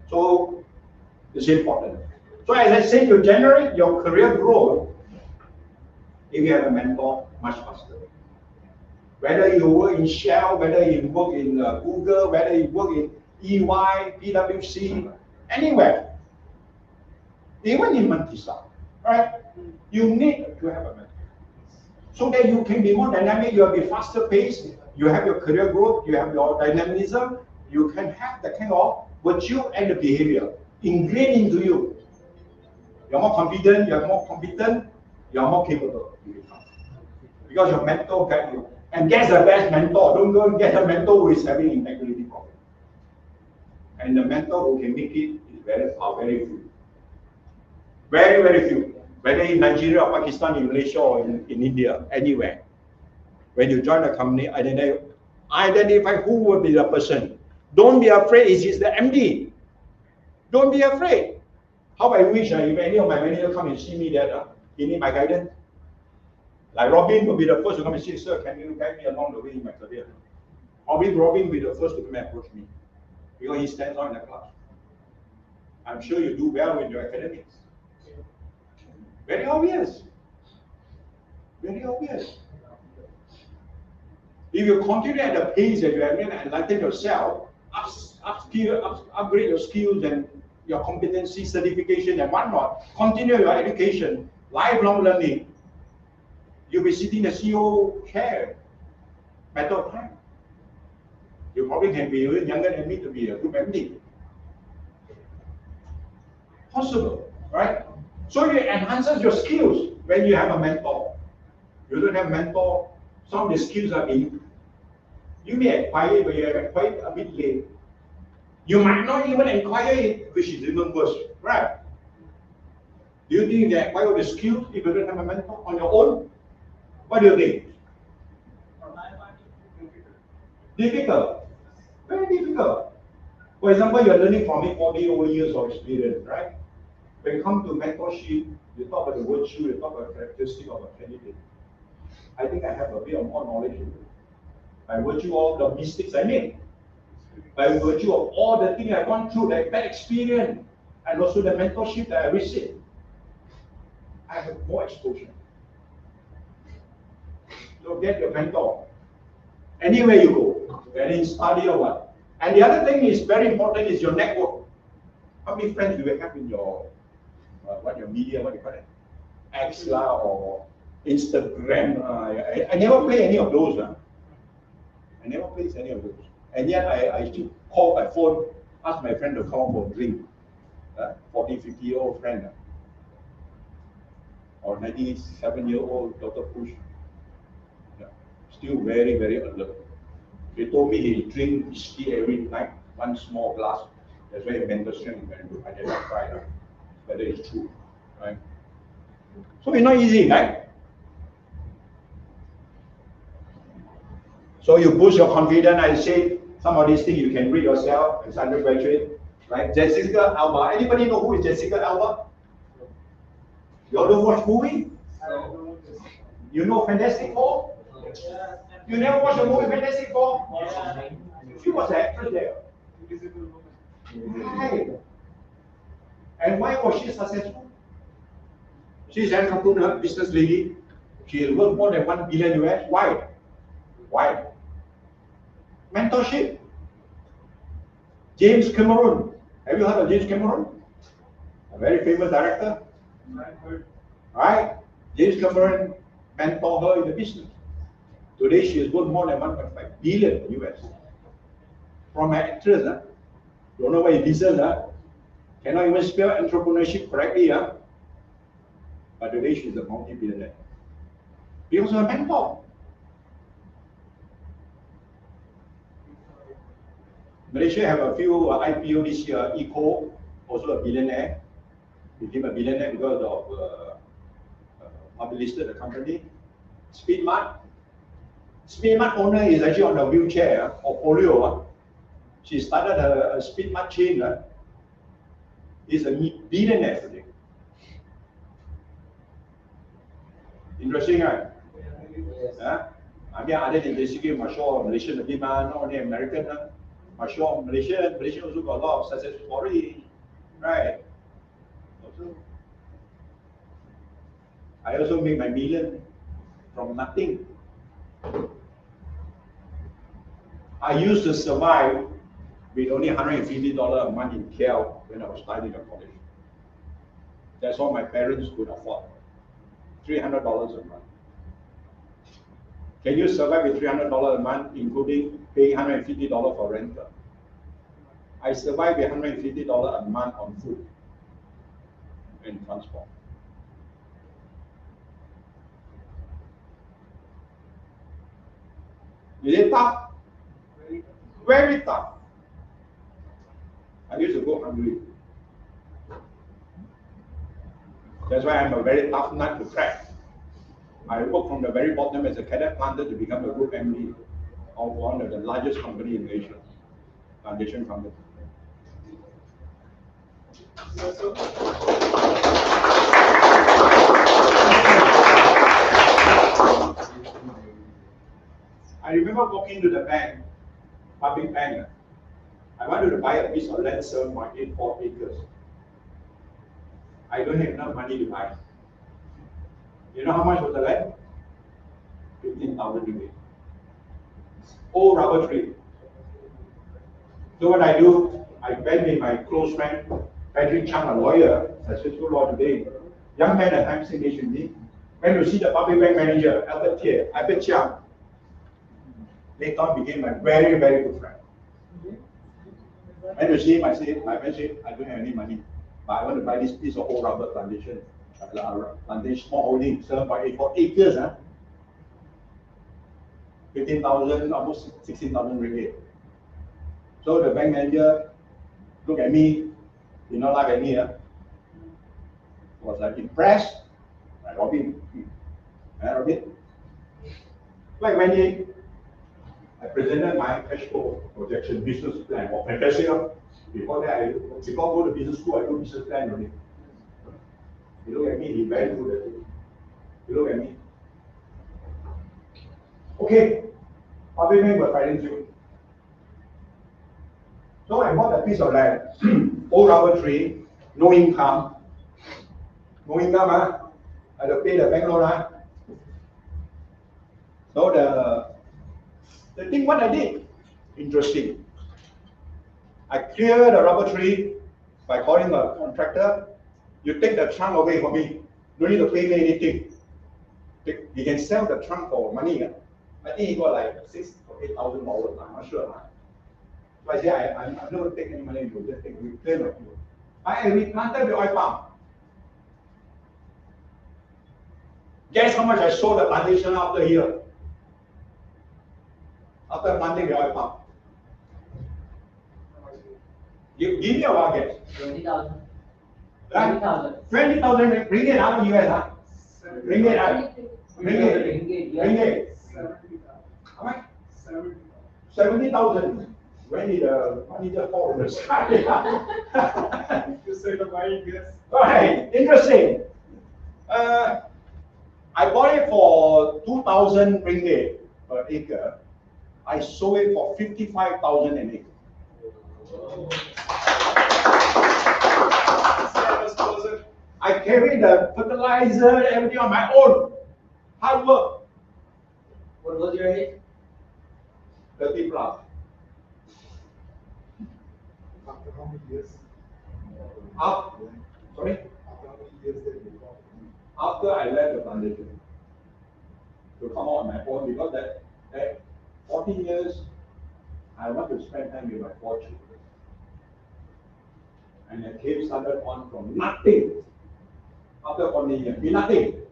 So it's important. So as I say, to generate your career growth, if you have a mentor, much faster. Whether you work in Shell, whether you work in Google, whether you work in EY, PwC, anywhere. even in Mantisa, right? You need to have a mentor. So that you can be more dynamic, you will be faster paced, you have your career growth, you have your dynamism, you can have the kind of virtue and the behavior ingrained into you. You're more confident, you're more competent, you're more capable. You become. Because your mentor guide you. And get the best mentor. Don't go and get a mentor who is having integrity problem. And the mentor who can make it is very few. Very, very few. Whether in Nigeria or Pakistan, in Malaysia or in India, anywhere. When you join a company, identify who will be the person. Don't be afraid it is the MD. Don't be afraid. How I wish if any of my managers come and see me that he need my guidance. Like Robin will be the first to come and say, sir, can you guide me along the way in my career? Robin will be the first to come and approach me because he stands out in the class. I'm sure you do well with your academics. Very obvious. Very obvious. If you continue at the pace that you have been enlighten yourself, upgrade your skills and your competency certification and whatnot, continue your education, lifelong learning, you'll be sitting in the CEO chair matter of time. You probably can be even younger than me to be a group MD. Possible, right? So it enhances your skills when you have a mentor. You don't have a mentor, some of the skills are being, you may acquire it, but you have acquired a bit late. You might not even acquire it, which is even worse, right? Do you think you can acquire the skills if you don't have a mentor on your own? What do you think? Difficult. Very difficult. For example, you're learning from me 40 over years of experience, right? When you come to mentorship, you talk about the virtue, you talk about the characteristic of a candidate. I think I have a bit of more knowledge in it. By virtue of the mistakes I made, by virtue of all the things I've gone through, that bad experience, and also the mentorship that I received, I have more exposure. So get your mentor anywhere you go, whether in study or what. And the other thing is very important is your network. How many friends do you have in your your media, what do you call it? X or Instagram. I never play any of those. I never play any of those. And yet I still call my phone, ask my friend to come for a drink. 40, 50-year-old friend. Or 97-year-old Dr. Push. Yeah. Still very, very alert. He told me he drink whiskey every night, one small glass. That's why mental strength can identify whether it's true. Right? So it's not easy, right? So you boost your confidence. I say some of these things you can read yourself as undergraduate, right? Jessica Alba. Anybody know who is Jessica Alba? You all don't watch movie? You know Fantastic Four? You never watched the movie Fantastic Four? She was an actress there. Right. And why was she successful? She's an entrepreneur, business lady. She has worth more than $1 billion US. Why? Why? Mentorship. James Cameron. Have you heard of James Cameron? A very famous director. Right? James Cameron mentored her in the business. Today she is worth more than 1.5 billion US. From an actress, don't know what it is, cannot even spell entrepreneurship correctly, but today she's a multi-billionaire. Because of a mentor. Malaysia have a few IPO this year. Eco, also a billionaire, became a billionaire because of publicly listed the company. Speedmart. Speedmart owner is actually on a wheelchair or polio. She started a Speedmart chain. Is a billionaire today. Interesting, right? I mean, other than Jessica, Mashaw, Malaysian, not only American. Mashaw, Malaysia also got a lot of success story, right? Also, I also made my million from nothing. I used to survive with only $150 a month in KL when I was studying at college. That's all my parents could afford. $300 a month. Can you survive with $300 a month, including paying $150 for rental? I survive with $150 a month on food and transport. Is it tough? Very tough. I used to go hungry. That's why I'm a very tough nut to crack. I worked from the very bottom as a cadet planter to become a group MD of one of the largest company in Asia, plantation company. I remember walking to the bank, public bank. I wanted to buy a piece of land 7.84 acres. I don't have enough money to buy. You know how much was the land? 15,000 ringgit. Old rubber tree. So what I do, I went with my close friend, Patrick Cheng, a lawyer, successful lawyer today. Young man at times same age with me. Went to see the public bank manager, Albert Chiang. Later on became my very, very good friend. Went to see him, I said, my friend said, I don't have any money, but I want to buy this piece of old rubber plantation. Plantation, small holding, 7.84 acres. 15,000, almost 16,000 ringgit. So the bank manager looked at me, did not like me. Was like impressed. I Robin. Robin. Like when I presented my cash flow projection business plan or fantastic. Before that, before I go to business school, I do business plan only. He looked at me, he very good at it. He looked at me. Okay, public bank will finance you. So I bought a piece of land, old rubber tree, no income. No income, I had to pay the bank loan. So the thing what I did, interesting. I cleared the rubber tree by calling a contractor. You take the trunk away for me. No need to pay me anything. You can sell the trunk for money. I think he got like $6,000 or $8,000. I'm not sure. So I said, I'm not going to take any money. You just take we clear my field. I replanted the oil palm. Guess how much I sold the plantation after here? After planting the oil palm. Give me a wild guess. 20,000. Right? 20,000. 20,000 ringgit out of US, Ringgit, Ringgit. How much? 70,000. When did the money just fall from the sky? You say the wild guess. Right, interesting. I bought it for 2,000 ringgit per acre. I sold it for 55,000 an acre. I carried the fertilizer, everything on my own. Hard work. What was your age? 30 plus. After how many years? Sorry? After how many years did you go? After I left the foundation to come out on my own, because that 14 years, I want to spend time with my 4 children. And the cave started on from nothing. After 14 years, be nothing.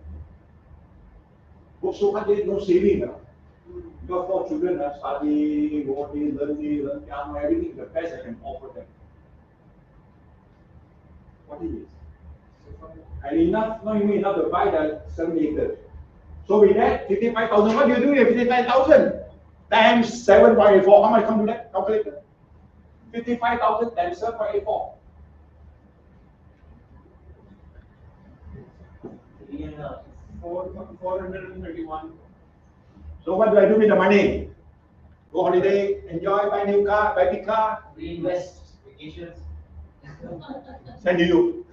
Work so hard, no saving. Because 4 children study, working, learn piano, everything, the best I can offer them. 40 years. And enough, not even enough to buy the 7 acres. So with that, 55,000, what do you do with 55,000? Times 7.84, how much come to that calculator? 55,000 times 7.84. 431. So what do I do with the money? Go holiday, enjoy, buy new car, buy big car, Reinvest. Vacations. send to you.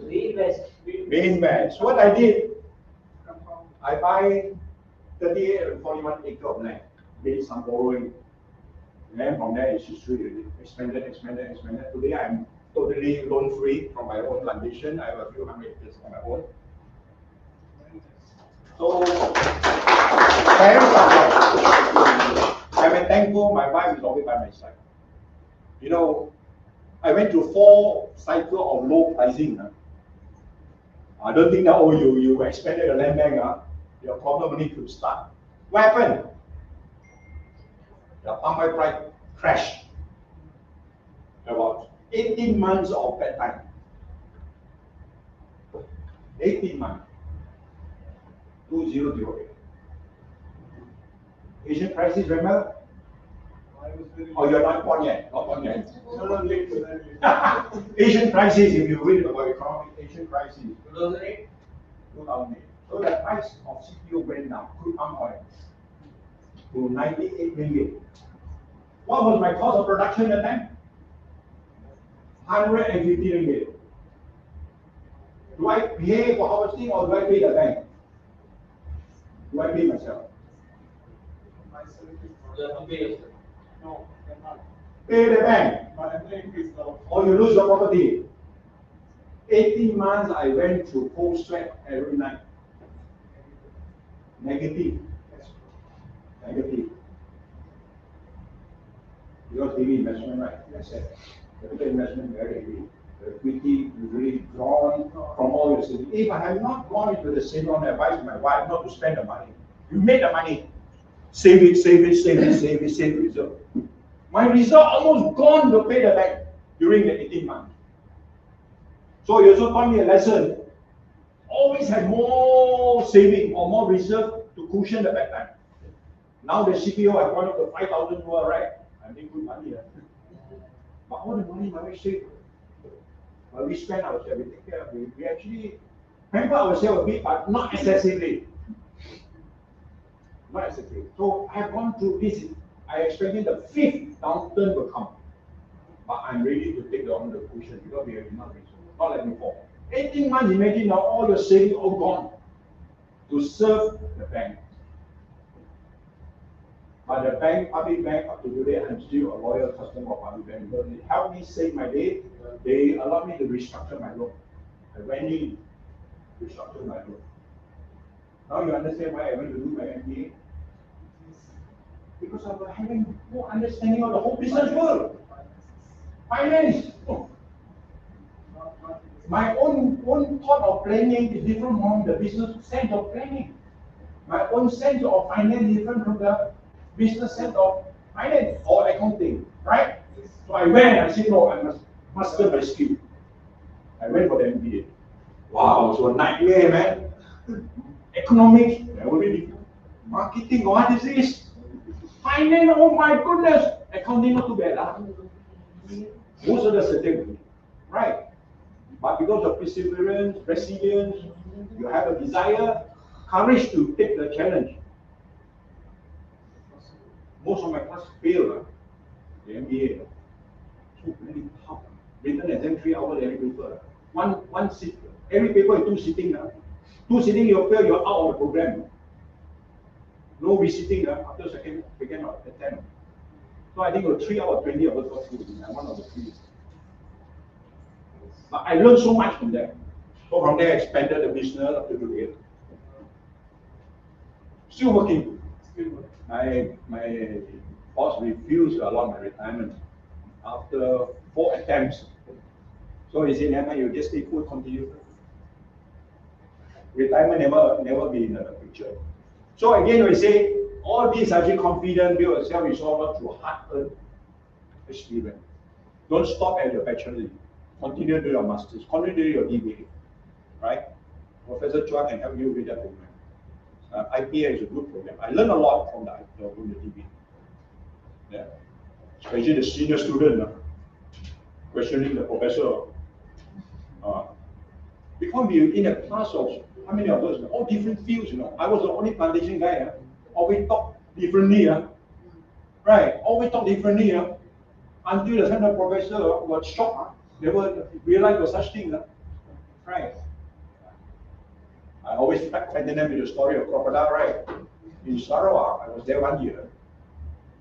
Reinvest. Reinvest. What I did, I buy 38 and 41 acres of land, did some borrowing. And then from there it's history. Expanded. Today I'm totally loan-free from my own plantation. I have a few hundred acres on my own. So, parents are there. I'm thankful my wife is always by my side. You know, I went through 4 cycles of low pricing. I don't think that, oh, you expanded the land bank, your problem only could start. What happened? The palm oil price crashed. About 18 months of bad time. 18 months. 2008. Asian crisis, remember? Oh, you're not born yet. Not born yet. Asian crisis, if you read about economic Asian crisis. 2008? 2008. So the price of CPO went down, crude palm oil, to 98 ringgit. What was my cost of production at that time? 150 ringgit. Do I pay for harvesting or do I pay the bank? Do I pay myself? You have to pay yourself. No, they're not. Pay the bank. But I think it's the Or you lose your property. 18 months I went through cold sweat every night. Negative. Negative. Because heavy investment, right? Yes, sir. Capital investment very heavy. The equity usually drawn from all your savings. If I had not gone into the saving on advice my wife not to spend the money, you made the money. Save it, save it, save it, save it, save it, reserve. My reserve almost gone to pay the bank during the 18 months. So you also taught me a lesson. Always have more saving or more reserve to cushion the bad time. Now the CPO have gone up to 5,000 more, right? I make good money. But all the money my wife saved. But we spend ourselves, we take care of it. We actually pamper ourselves a bit, but not excessively. Not excessively. So I have gone through this. I expected the 5th downturn will come. But I'm ready to take on the cushion because we have enough resources. Not like before. 18 months, imagine now all your savings all gone to serve the bank. But the bank, public bank, up to today, I'm still a loyal customer of public bank because it helped me save my day. They allowed me to restructure my loan. I went in, restructured my loan. Now you understand why I went to do my MBA? Because I was having no understanding of the whole business world. Finance. My own thought of planning is different from the business sense of planning. My own sense of finance is different from the business sense of finance or accounting, right? So I went and I said, no, I must master my skill. I went for the MBA. Wow, it was a nightmare, man. Economics, never really. Marketing, what is this? Finance, oh my goodness. Accounting, not too bad. Most of the certificate, right? But because of perseverance, resilience, you have a desire, courage to take the challenge. Most of my class fail the MBA. So very tough. Written exam 3 hours every paper. One sit, every paper is 2 sitting. 2 sitting, you fail, you're out of the program. No resitting after second attempt. So I think it was 3 hours 20 hours got through. I'm one of the 3. But I learned so much from that. So from there, I expanded the business up to today. Still working. My boss refused to allow my retirement after 4 attempts. So he said, Emma, you just stay put, continue. Retirement never be in the picture. So again, we say, all these actually confident, build a self-resolve through hard-earned experience. Don't stop at your bachelor's. Continue to do your master's, continue to do your DBA, right? Professor Chow can help you with that program. IPA is a good program. I learned a lot from the DBA. Yeah. Especially the senior student questioning the professor. Because we in a class of how many of us? All different fields, I was the only plantation guy. Always talk differently. Right? Always talk differently. Until the time the professor was shocked. Never realized there was such thing. Right? I always frighten them with the story of crocodile, right? In Sarawak, I was there 1 year.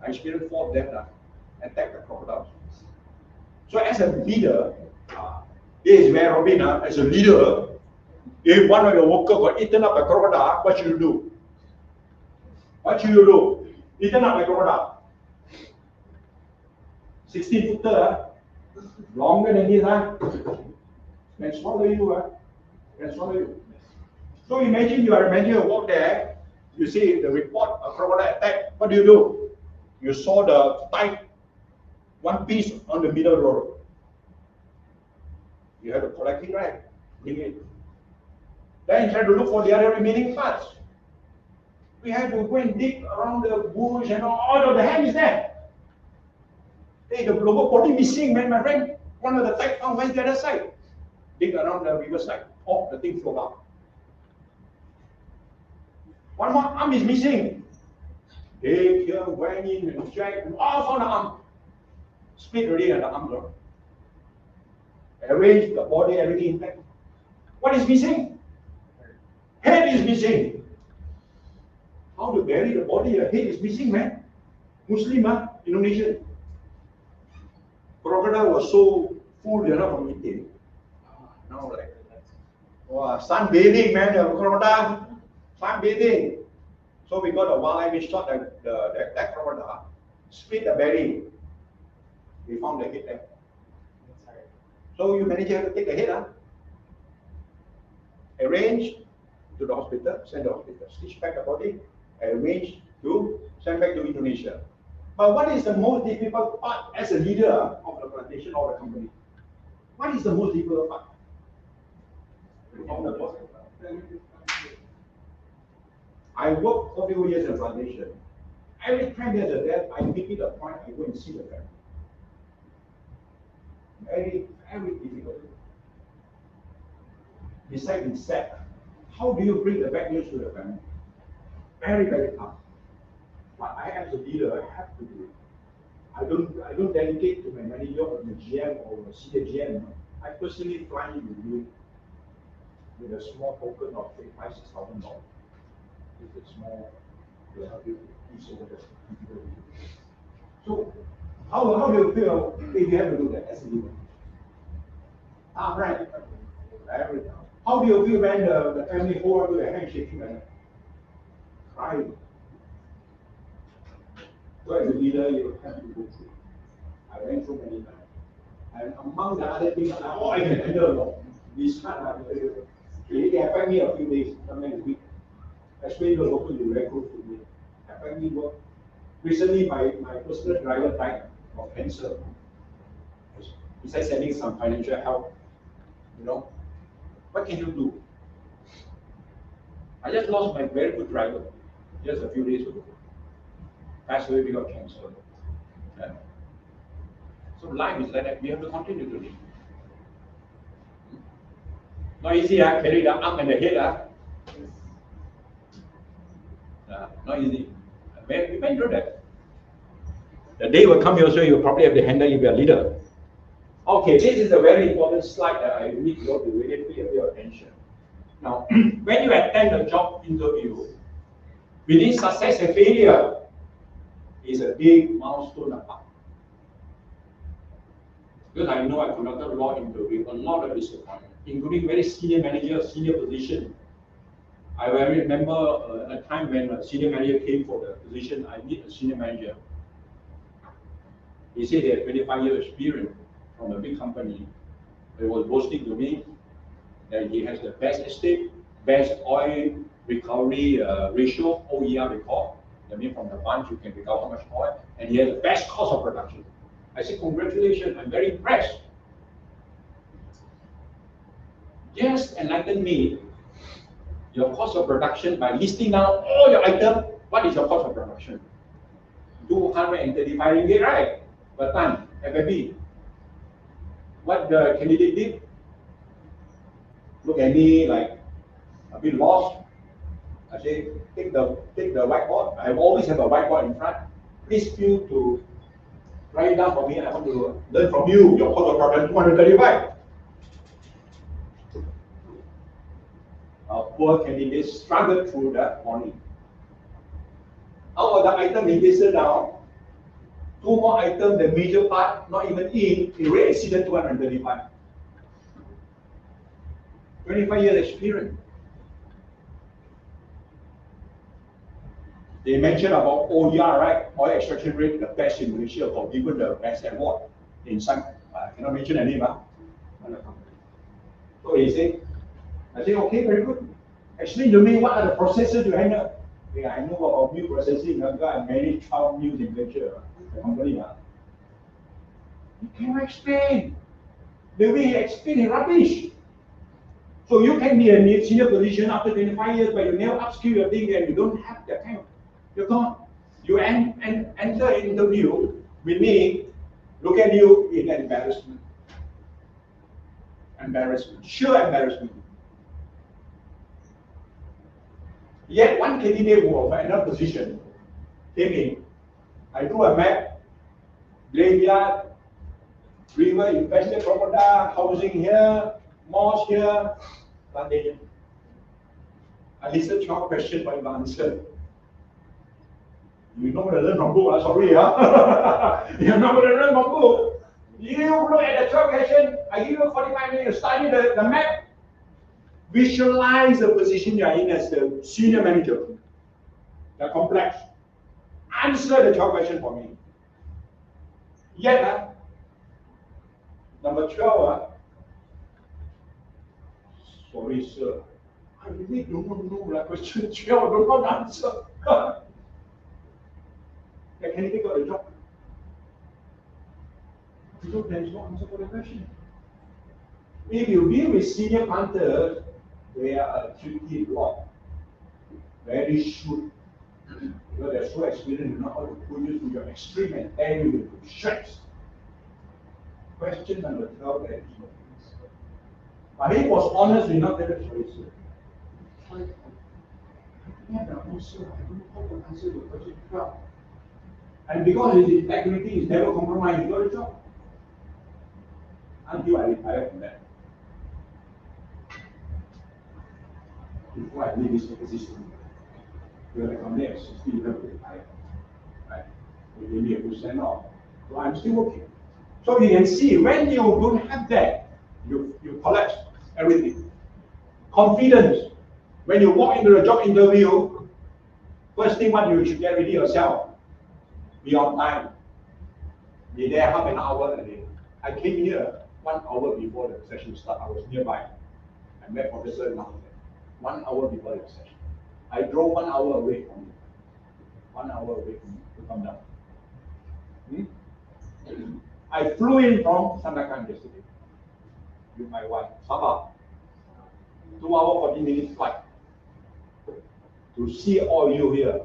I experienced 4 of them attack the crocodiles. So as a leader, This is where Robin, as a leader, if one of your workers got eaten up by crocodile, what should you do? What should you do? Eaten up by crocodile. 16-footer, longer than this, can swallow you, can swallow you. So imagine you are a manager, walk there, you see the report, a crocodile attack, what do? You saw the tie one piece on the middle road. You have to collect it, right? Bring it. Then try to look for the other remaining parts. We have to go and dig around the bush and all of the hand is there. Hey, the lower body missing, man, my friend. One of the tag found went the other side. Dig around the riverside. Oh, the thing float out. One more arm is missing. Dig here, went in and checked, and all found the arm. Split already at the arm, bro. Arrange the body, everything intact. What is missing? Head is missing. How to bury the body? The head is missing, man. Muslim, Indonesian. Crocodile was so full, from eating. Now, like, wow, sunbathing, man, the crocodile, sunbathing. So we got a wildlife, we shot that crocodile, split the belly. We found the head there. So you manager have to take the head, arrange to the hospital, send the hospital, stitch back the body, arrange to send back to Indonesia. But what is the most difficult part as a leader of the plantation or the company? What is the most difficult part? I worked 40 years in plantation. Every time there's a death, I make it a point, I go and see the family. Very, very difficult. Besides being sad, how do you bring the bad news to the family? Very, very tough. But I, as a leader, I have to do it. I don't delegate to my manager or the GM or the senior GM. I personally fly in with you with a small token of say $5,000-6,000. It's a small piece over there. So how do you feel if you have to do that as a leader? Right. How do you feel when the family hold on to their hand shaking like that? Crying. So as a leader, you have to go through. I went through many times. And among the other things, I can handle this kind it affected me a few days, sometimes a week. Especially the local, you very close to me. Affected me work. Recently, my personal driver died of cancer. Besides sending some financial help, what can you do? I just lost my very good driver just a few days ago. Passed away because of cancer. Yeah. So life is like that. We have to continue to live. Not easy, carry the arm and the head. Not easy. We went through that. The day will come also, you'll probably have to handle if you're a leader. Okay, this is a very important slide that I need you to really pay a bit of attention. Now, when you attend a job interview, within success and failure is a big milestone apart. Because I know I conducted a lot of interview, a lot of disappointment, including very senior manager, senior position. I remember a time when a senior manager came for the position, I meet a senior manager. He said he had 25 years experience from a big company. He was boasting to me that he has the best estate, best oil recovery ratio, OER record. That means from the bunch you can recover how much oil, and he has the best cost of production. I said, congratulations, I'm very impressed. Just enlighten me your cost of production by listing down all your items. What is your cost of production? 235 ringgit, right? Per ton, FFB. What the candidate did? Look at me like a bit lost. I say, take the whiteboard. I always have a whiteboard in front. Please feel to write it down for me. I want to learn from you. Your cost of production 235. Poor candidates struggled through that morning. Out of the item he listed down, 2 more items, the major part, not even in, it already exceeded 235. 25 years experience. They mentioned about OER, right? Oil extraction rate, the best in Malaysia, for given the best award in some, I cannot mention the name, so he said, I said, okay, very good. Explain to me what are the processes you handle. Yeah, I know about milk processing because I manage Chow mills in Malaysia, the company. You cannot explain. The way he explained is rubbish. So you can be a senior position after 25 years, but you never upskill your thing and you don't have that kind of, you're gone. You enter an interview with me, look at you in embarrassment. Embarrassment, sure embarrassment. Yet one candidate who was in another position came in. I drew a map, graveyard, river, invested property, housing here, malls here, plantation. I listened to your question, but you answer. You know the learn from book, sorry. You're not going to learn from book. You look at the 12 question, I give you 45 minutes to study the map. Visualize the position you are in as the senior manager. They're complex. Answer the 12 question for me. Yet, number 12, sorry, sir. I really don't know that question 12, don't know the answer. The candidate got the job. Because there is no answer for the question. If you deal with senior hunters, they are a tricky lot. Very shrewd. Because they're so experienced, you know how to put you to your extreme and tear you into shreds. Question number 12, there is no answer. But he was honest enough that it's very sir. I have the answer. I don't know how to answer the question 12. And because his integrity is never compromised, he got a job. Until I retired from that. Before I leave this position, when I come there, 60 years retired. Right? They gave me a good send off. So I'm still working. So you can see when you don't have that, you collapse everything. Confidence. When you walk into a job interview, first thing what you should get ready yourself. Be on time. Be there half an hour early. I came here 1 hour before the session started. I was nearby. I met Professor now. 1 hour before the session. I drove 1 hour away from you. 1 hour away from you to come down. I flew in from Sandakan yesterday with my wife, Sabah. 2 hour 40 minutes flight to see all you here.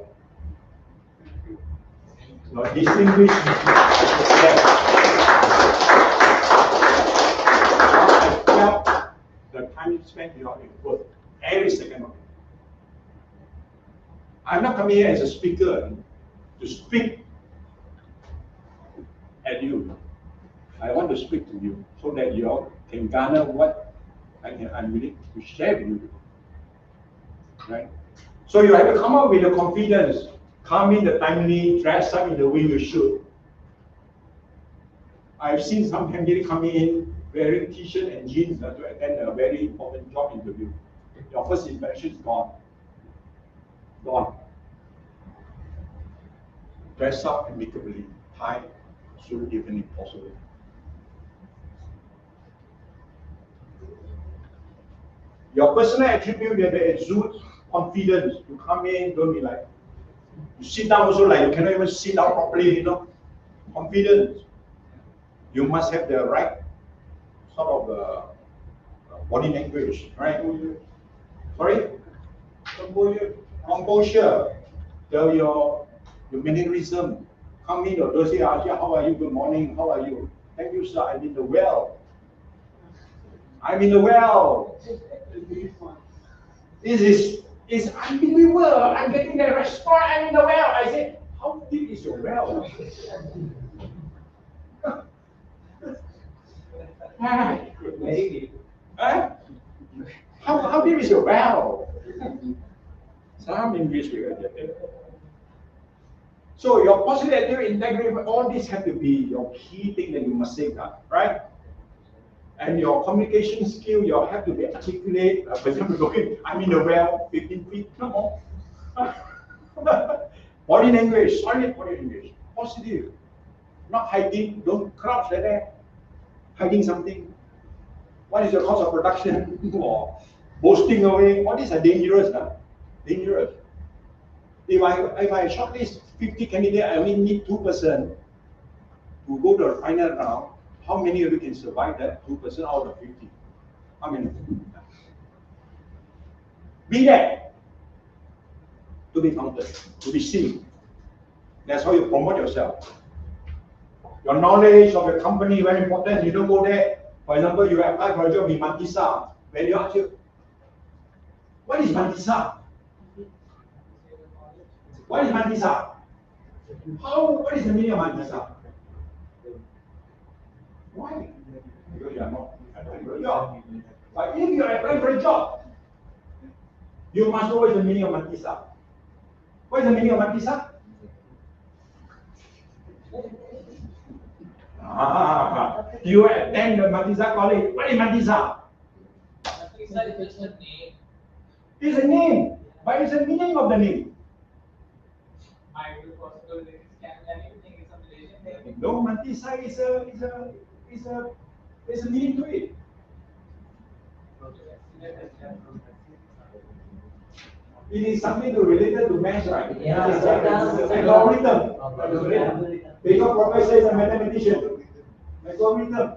Now, distinguished guests. I felt the time spent here is worth every second of it. I'm not coming here as a speaker to speak at you. I want to speak to you so that you all can garner what I'm willing to share with you. Right? So you have to come up with the confidence, come in the timely, dress up in the way you should. I've seen some candidates come in wearing t-shirt and jeans to attend a very important job interview. Your first impression is gone. Gone. Dress up amicably, tie, suit even if possible. Your personal attribute that exudes confidence to come in, don't be like, you sit down also like you cannot even sit down properly, you know. Confidence. You must have the right sort of body language, right? Sorry? Composure. Your mannerism. Come in or say, how are you? Good morning. How are you? Thank you, sir. I'm in the well. I'm in the well. This is unbelievable. I'm getting the response. I'm in the well. I said, how deep is your well? How deep is your well? Some English we will get it. So your positive integrity, all these have to be your key thing that you must safeguard, right? And your communication skill, you have to be articulate. For example, okay, I'm in the well, 15 feet, come on. Body language, solid body language, positive. Not hiding, don't crouch like that. Hiding something. What is your cost of production? Or boasting away. All these are dangerous. Huh? Dangerous. If I shortlist 50 candidates, I only need 2% to go to the final round. How many of you can survive that 2% out of 50? How many? Be there to be counted, to be seen. That's how you promote yourself. Your knowledge of your company is very important. You don't go there. For example, you apply for a job in Mantisa. When you ask you, what is Mantisa? What is Mantisa? What is the meaning of Mantisa? Why? Because you are not applying for a job. But if you are applying for a job, you must know what is the meaning of Mantisa. What is the meaning of Mantisa? You attend the Mantisa college. What is Mantisa? Mantisa is just a name. It's a name, but it's the meaning of the name. Might be possible it can anything is some relation there. No, Mantisa is a meaning to it. It is something related to math, right? Yeah. Algorithm. Because professor is a mathematician. Algorithm.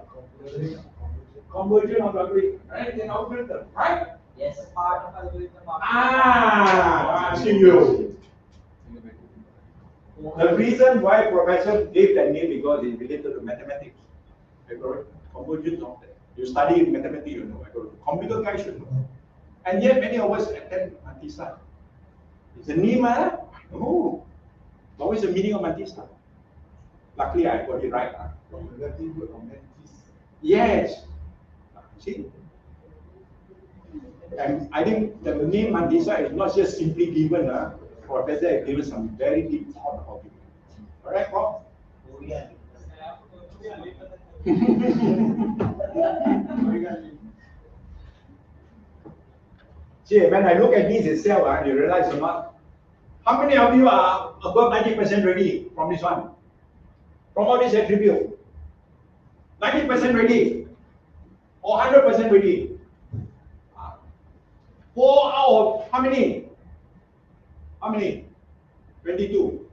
Conversion of algorithm. Right? An algorithm. Right? Yes. Part of algorithm. I'm asking you. The reason why professor gave that name because it's related to mathematics. Conversion of that. You study mathematics, you know. Computer guys should know. And yet many of us attend Mantisa. It's a name, huh? Oh. What is the meaning of Mantisa? Luckily I got it right. Huh? Yes. See? And I think the name Mantisa is not just simply given, Professor has given some very deep thought about it. Alright, Prof? Oh, yeah. See, when I look at this itself, you realize what? How many of you are above 90% ready from this one? From all these attributes? 90% ready? Or 100% ready? 4 out of how many? How many? 22.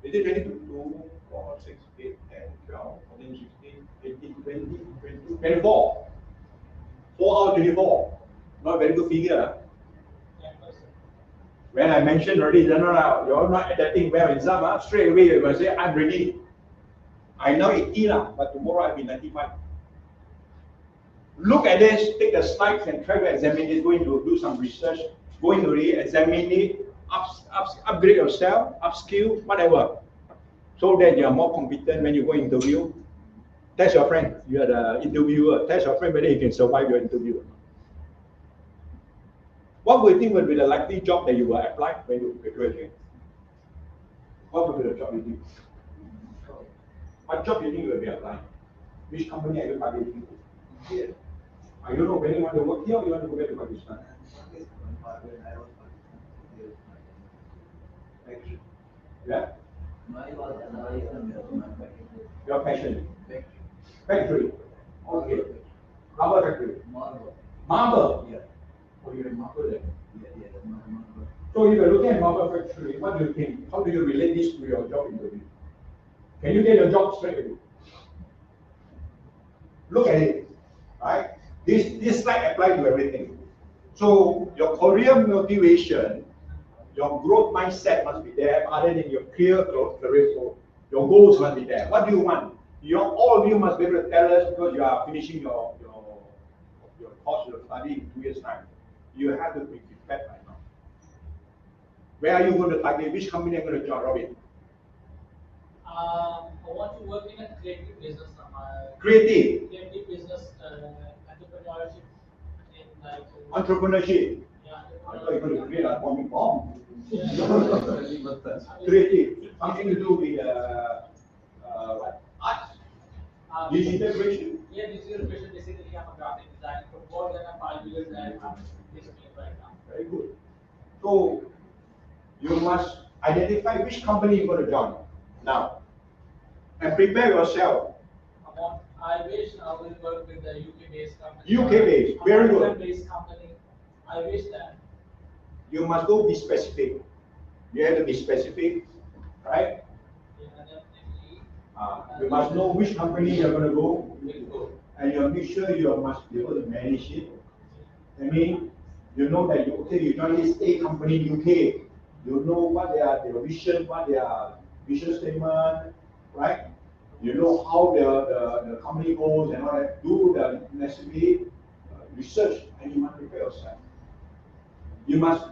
Is it 22? 2, 4, 6, 8, 10, 12, 14, 16, 18, 20, 22, 24. 4 out of 24. Not a very good figure. When I mentioned already, you're not adapting well in some, straight away you will say, I'm ready. I know 80, but tomorrow I'll be 95. Look at this, take the slides and try to examine it, going to do some research, going to re-examine it, upgrade yourself, upskill, whatever. So that you are more competent when you go interview. Test your friend, you are the interviewer, test your friend whether he can survive your interview. What do you think will be the likely job that you will apply when you graduate? What will be the job you think? What job do you think you will be applying? Which company are you targeting? Here. I don't know whether you want to work here or you want to go back to Pakistan. Yeah? Your passion. Factory. Okay. Rubber factory. Marble. Yeah. Oh, you're in marble there. Yeah, marble. So if you're looking at marble factory, what do you think? How do you relate this to your job interview? Can you get your job straight away? Look at it, right? This slide applies to everything. So your career motivation, your growth mindset must be there, other than your clear career goal. Your goals must be there. What do you want? All of you must be able to tell us because you are finishing your course, your study in 2 years' time. You have to be prepared right now. Where are you going to target? Which company are you going to join, Robin? I want to work in a creative business. Creative business, entrepreneurship in like. entrepreneurship. Yeah. I thought you were going to create a atomic bomb. Yeah. Creative, something to do with what? Art. Digital Yeah, digital creation. Basically, I'm a graphic designer for more than 5 years, and I'm basically right now. Very good. So you must identify which company you're going to join now, and prepare yourself. I wish I will work with the UK-based company. UK-based, very good. American-based company. I wish that. You must go be specific. You have to be specific, right? Yeah, definitely. You must know which company you're going to go, Will go. and you make sure you must be able to manage it. I mean, you know that you join this A company UK, you know what their vision, what their vision statement, right? You know how the company goes and all that. Do the necessary research, and you must prepare yourself. You must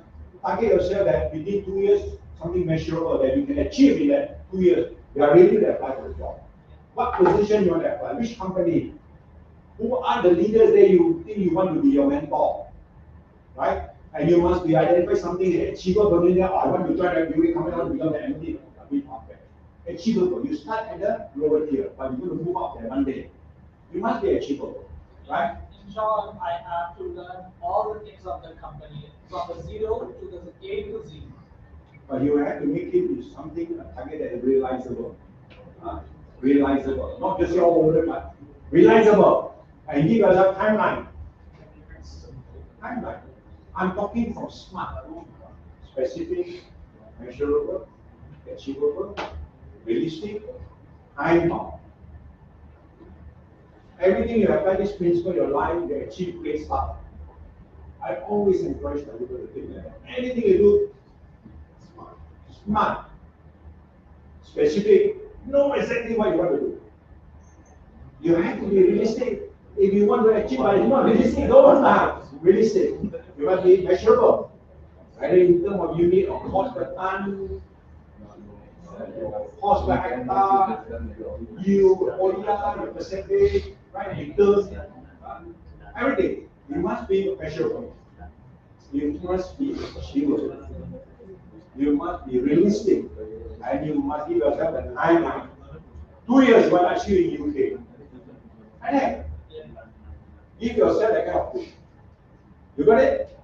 target yourself that within 2 years, something measurable that you can achieve in that 2 years. You are ready to apply for the job. What position you want to apply? Which company? Who are the leaders that you think you want to be your mentor? Right? And you must be identify something achievable. I want to join a company, I want to become the MD. Achievable. You start at the lower tier, but you're going to move up there one day. You must be achievable. Right? In short, I have to learn all the things of the company from the zero to the A to Z. But you have to make it something, a target that is realizable. Realizable. Not just your order, but realizable. And give us a timeline. Timeline. I'm talking from SMART. Specific, measurable, achievable, realistic, time bound. Everything you apply this principle in your life, you achieve great stuff. I always encourage people to think that anything you do, smart, specific, know exactly what you want to do. You have to be realistic. If you want to achieve, but it's not realistic, don't have realistic. You must be measurable. Either in terms of unit or cost per ton, cost per hectare, yield, ODR, your percentage, right? Return, everything. You must be measurable. You must be achievable. You must be realistic, and you must give yourself a timeline. 2 years you will achieve in UK. And then give yourself that kind of push. You got it?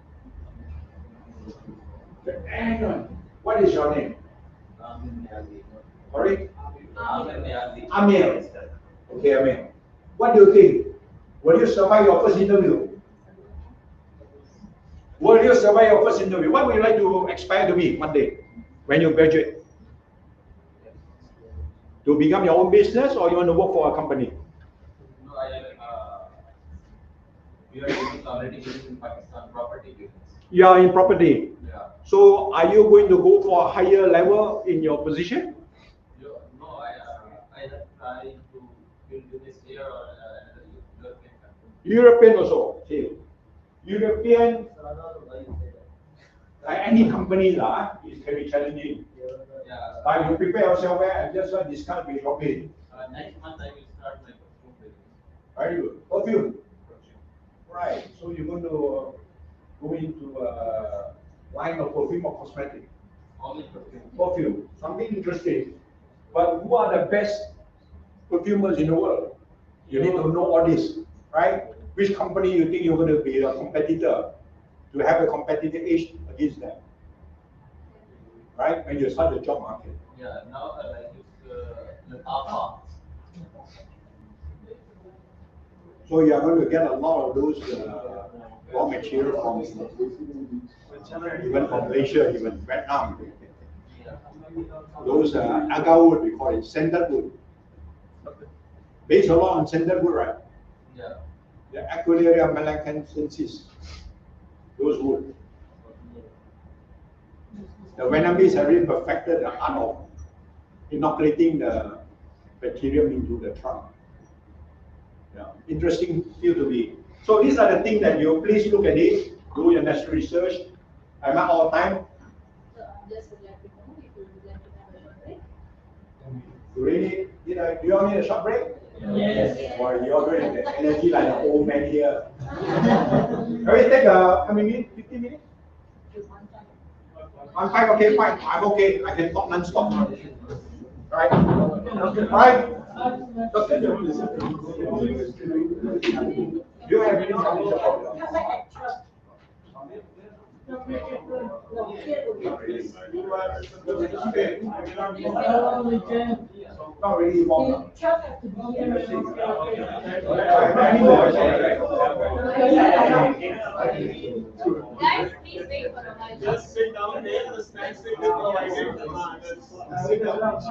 And what is your name? Sorry? Amir. Okay, Amir. What do you think? Will you survive your first interview? Will you survive your first interview? What would you like to aspire to be one day when you graduate? To become your own business, or you want to work for a company? No, we are doing already in Pakistan property business. You are in property. Yeah. So are you going to go for a higher level in your position? No, I have tried to build business here or another European country. European also. Okay. European, any company can be challenging. Yeah. But you prepare yourself and just discuss with your pay. Next month I will start my perfume business. Very good. Perfume. Right. So you're going to go into a line of perfume or cosmetic? Only perfume. Perfume. Something interesting. But who are the best perfumers in the world? You need to know all this, right? Which company you think you're going to be a competitor, to have a competitive edge against them, right? When you start the job market. Yeah, now I use the Alpha. So you are going to get a lot of those raw material from even from Malaysia, even Vietnam. Those agar wood, we call it sandalwood. Based a lot on sandalwood, right? Yeah. The Aquileria malacanensis, those wood. The Vietnamese have really perfected the art of inoculating the bacterium into the trunk. Yeah, interesting field to be. So these are the things that you please look at it, do your necessary research. I'm out all time. Just would like to know if you would like to have a short break. You really, do you all need a short break? Yes. Or you all doing the energy like the old man here? Can we take how many minutes? 15 minutes? I'm fine, okay, fine. I'm okay. I can talk non-stop. Right? Right? Doctor, do you have any financial problem? Not really long. Guys, please wait for a while. Just sit down there, the snacks will be provided. Sit down.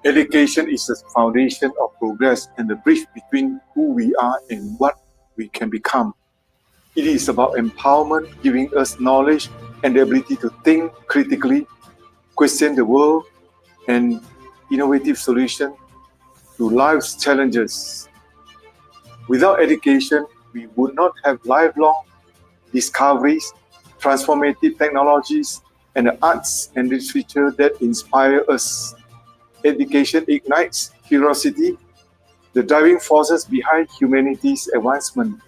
Education is the foundation of progress and the bridge between who we are and what we can become. It is about empowerment, giving us knowledge and the ability to think critically, question the world, and innovative solutions to life's challenges. Without education, we would not have lifelong discoveries, transformative technologies, and the arts and literature that inspire us. Education ignites curiosity, the driving forces behind humanity's advancement.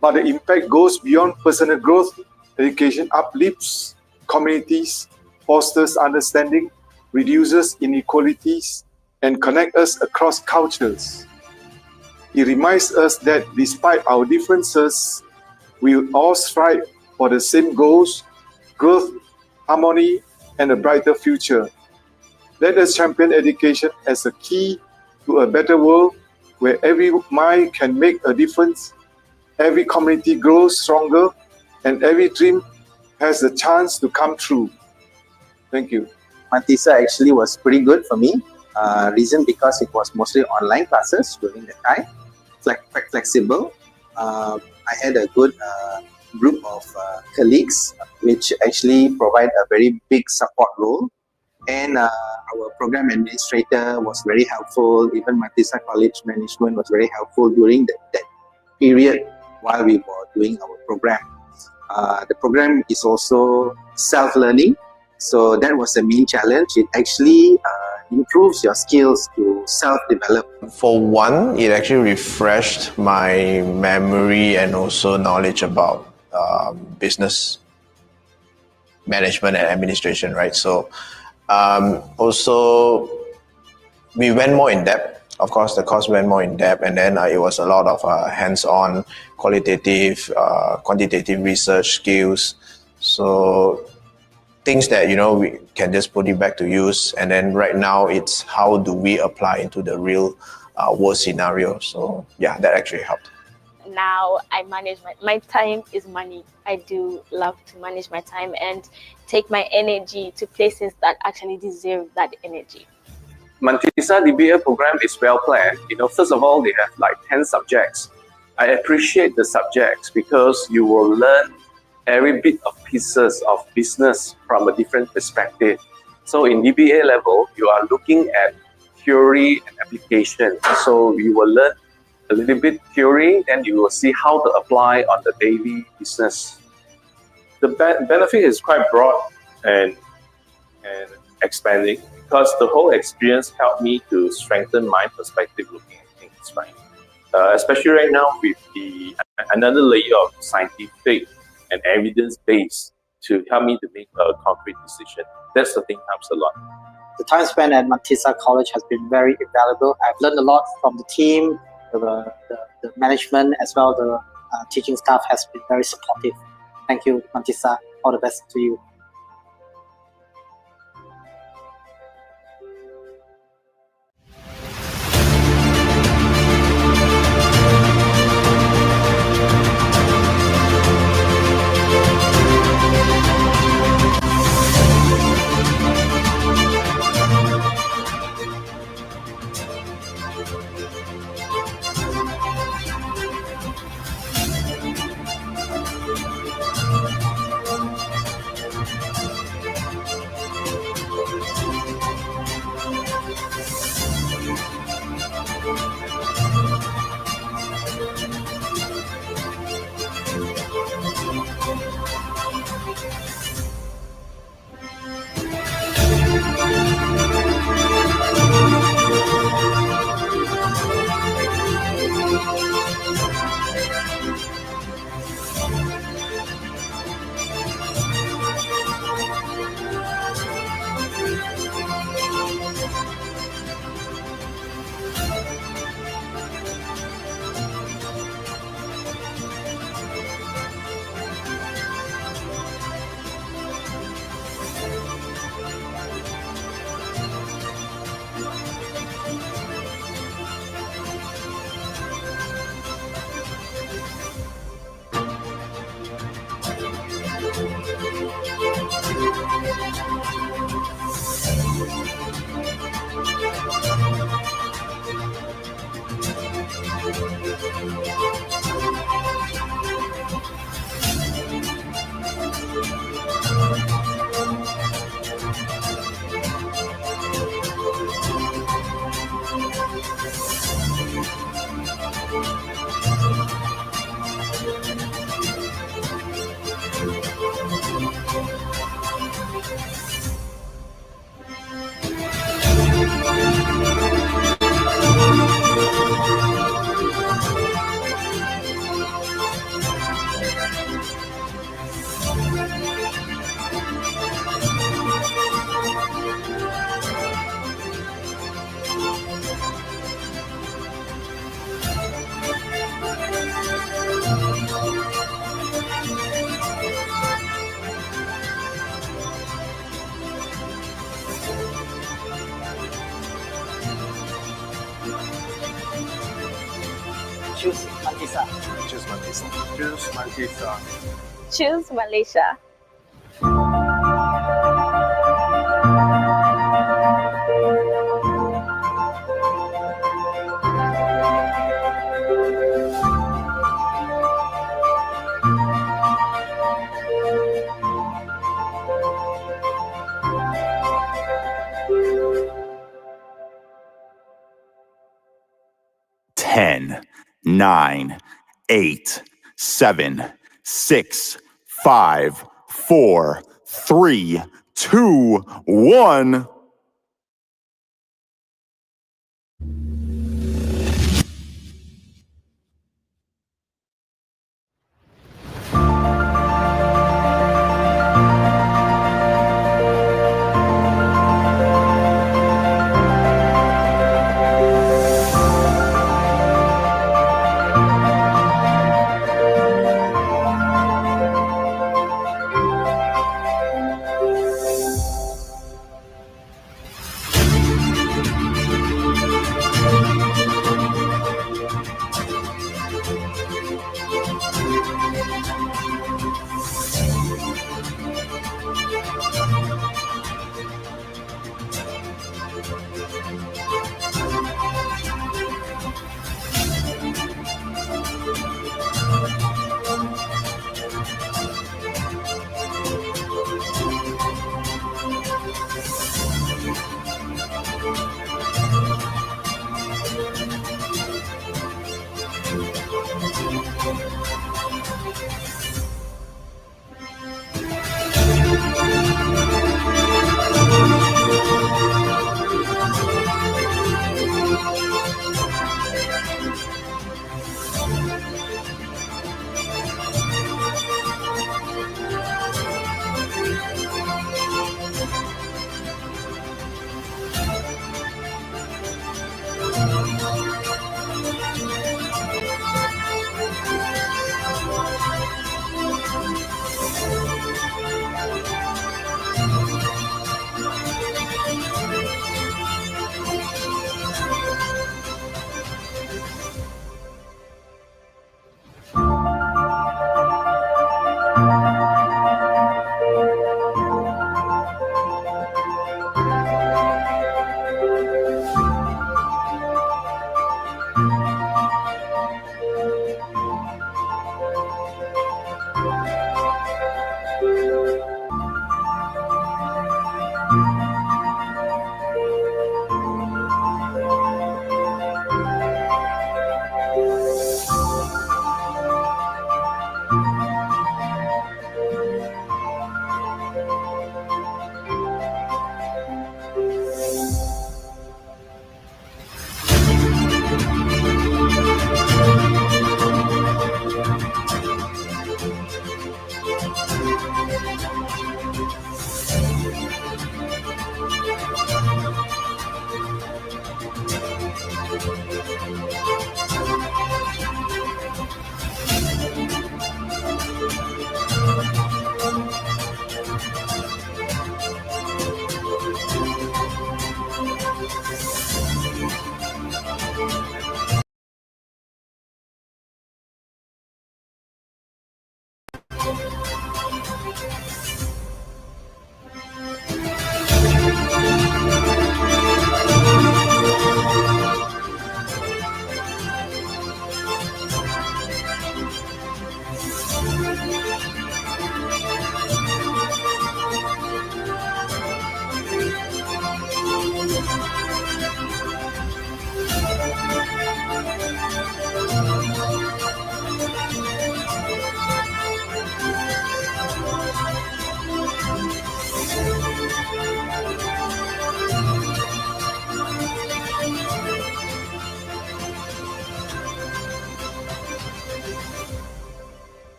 But the impact goes beyond personal growth. Education uplifts communities, fosters understanding, reduces inequalities, and connects us across cultures. It reminds us that despite our differences, we all strive for the same goals: growth, harmony, and a brighter future. Let us champion education as a key to a better world where every mind can make a difference, every community grows stronger, and every dream has a chance to come true. Thank you. Mantisa actually was pretty good for me. Reason because it was mostly online classes during the time, quite flexible. I had a good group of colleagues which actually provide a very big support role. And our program administrator was very helpful. Even Mantisa College management was very helpful during that period while we were doing our program. The program is also self-learning. So that was the main challenge. It actually improves your skills to self-develop. For one, it actually refreshed my memory and also knowledge about business management and administration, right? So also we went more in depth. Of course, the course went more in depth, and then it was a lot of hands-on, qualitative, quantitative research skills. So things that, we can just put it back to use. And then right now it's how do we apply into the real world scenario. So yeah, that actually helped. Now I manage my time is money. I do love to manage my time and take my energy to places that actually deserve that energy. Mantisa DBA program is well planned. First of all, they have like 10 subjects. I appreciate the subjects because you will learn every bit of pieces of business from a different perspective. So in DBA level, you are looking at theory and application. So you will learn a little bit theory, then you will see how to apply on the daily business. The benefit is quite broad and expanding because the whole experience helped me to strengthen my perspective looking at things, right? Especially right now with another layer of scientific and evidence-based to help me to make a concrete decision. That's the thing helps a lot. The time spent at Mantisa College has been very invaluable. I've learned a lot from the team, the management, as well the teaching staff has been very supportive. Thank you, Mantisa. All the best to you. Choose Mantisa. Choose Mantisa. Choose Mantisa. Choose Malaysia. 10, 9, 8, 7, 6, 5, 4, 3, 2, 1.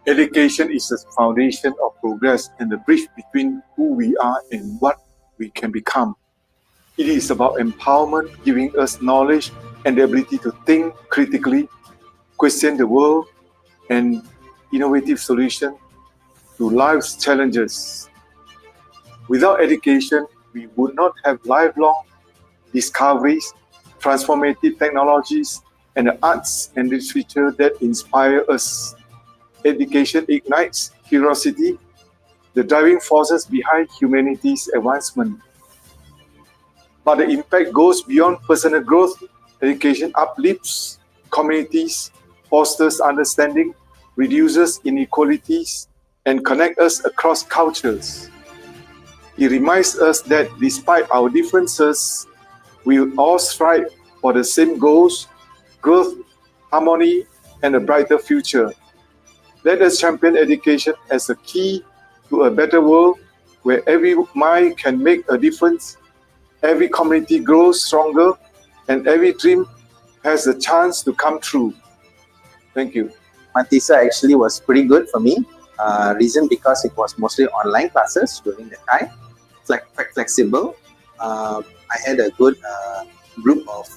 Education is the foundation of progress and the bridge between who we are and what we can become. It is about empowerment, giving us knowledge and the ability to think critically, question the world, and innovative solutions to life's challenges. Without education, we would not have lifelong discoveries, transformative technologies, and the arts and literature that inspire us. Education ignites curiosity, the driving forces behind humanity's advancement. But the impact goes beyond personal growth. Education uplifts communities, fosters understanding, reduces inequalities, and connects us across cultures. It reminds us that despite our differences, we all strive for the same goals: growth, harmony, and a brighter future. Let us champion education as a key to a better world where every mind can make a difference, every community grows stronger, and every dream has a chance to come true. Thank you. Mantisa actually was pretty good for me. Reason because it was mostly online classes during the time, flexible. I had a good group of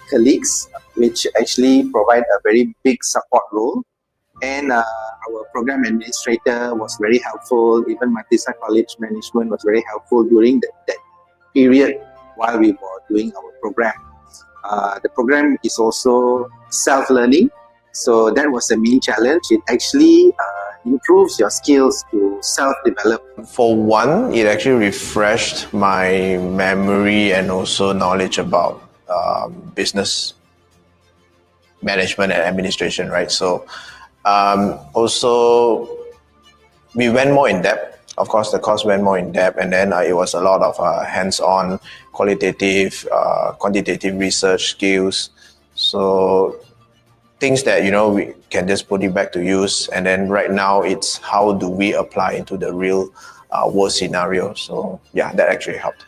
colleagues which actually provide a very big support role. And our program administrator was very helpful. Even Mantisa College management was very helpful during that period while we were doing our program. The program is also self-learning, so that was the main challenge. It actually improves your skills to self-develop. For one, it actually refreshed my memory and also knowledge about business management and administration, right? So also we went more in depth. Of course, the course went more in depth, and then it was a lot of hands-on, qualitative, quantitative research skills. So things that, we can just put it back to use. And then right now it's how do we apply into the real world scenario. So yeah, that actually helped.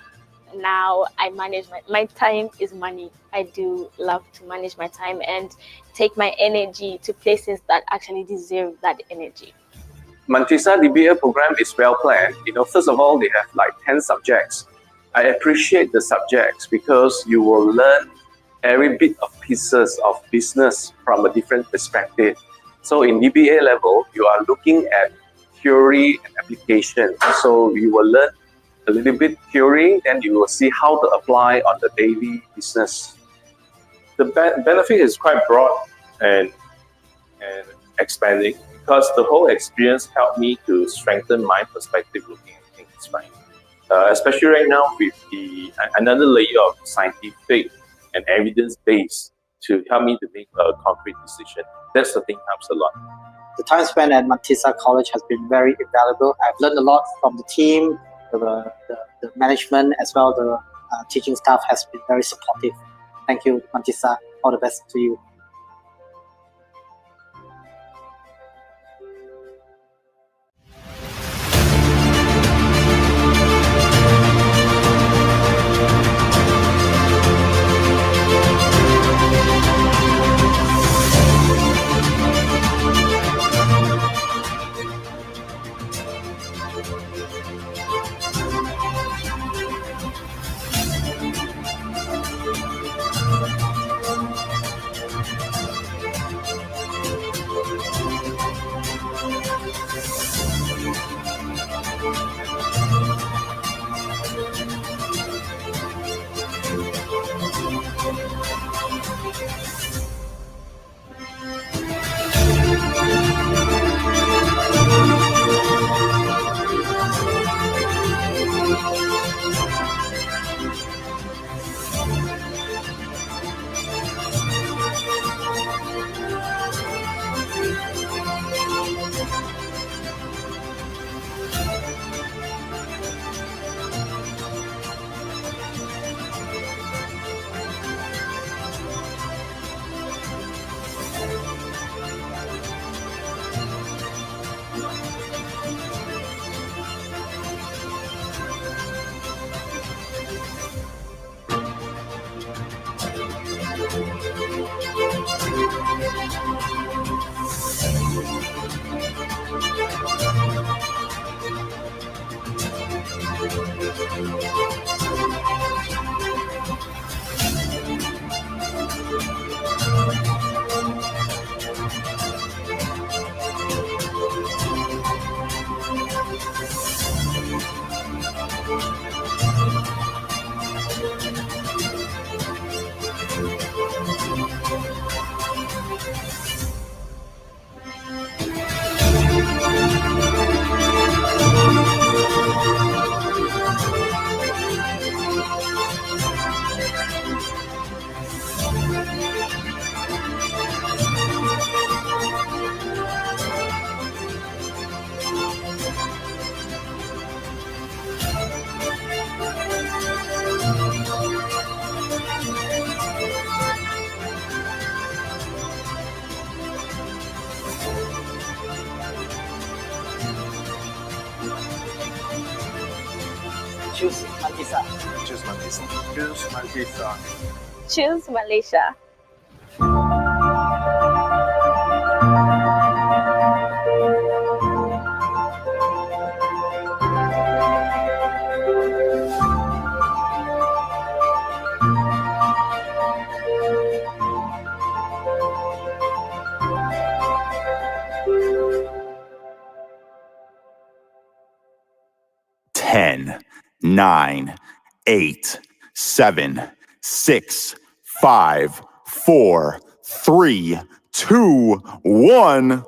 Now I manage my time is money. I do love to manage my time and take my energy to places that actually deserve that energy. Mantisa, the BA program is well planned. First of all, they have like 10 subjects. I appreciate the subjects because you will learn every bit of pieces of business from a different perspective. So in DBA level, you are looking at theory and application. So you will learn a little bit theory, then you will see how to apply on the daily business. The benefit is quite broad and expanding because the whole experience helped me to strengthen my perspective looking at things, right? Especially right now with another layer of scientific and evidence base to help me to make a concrete decision. That's the thing helps a lot. The time spent at Mantisa College has been very invaluable. I've learned a lot from the team, the management, as well the teaching staff has been very supportive. Thank you, Mantisa. All the best to you. choose Mantisa. Choose Mantisa. Choose Mantisa. Choose Malaysia. 10, 9, 8, 7, 6, 5, 4, 3, 2, 1.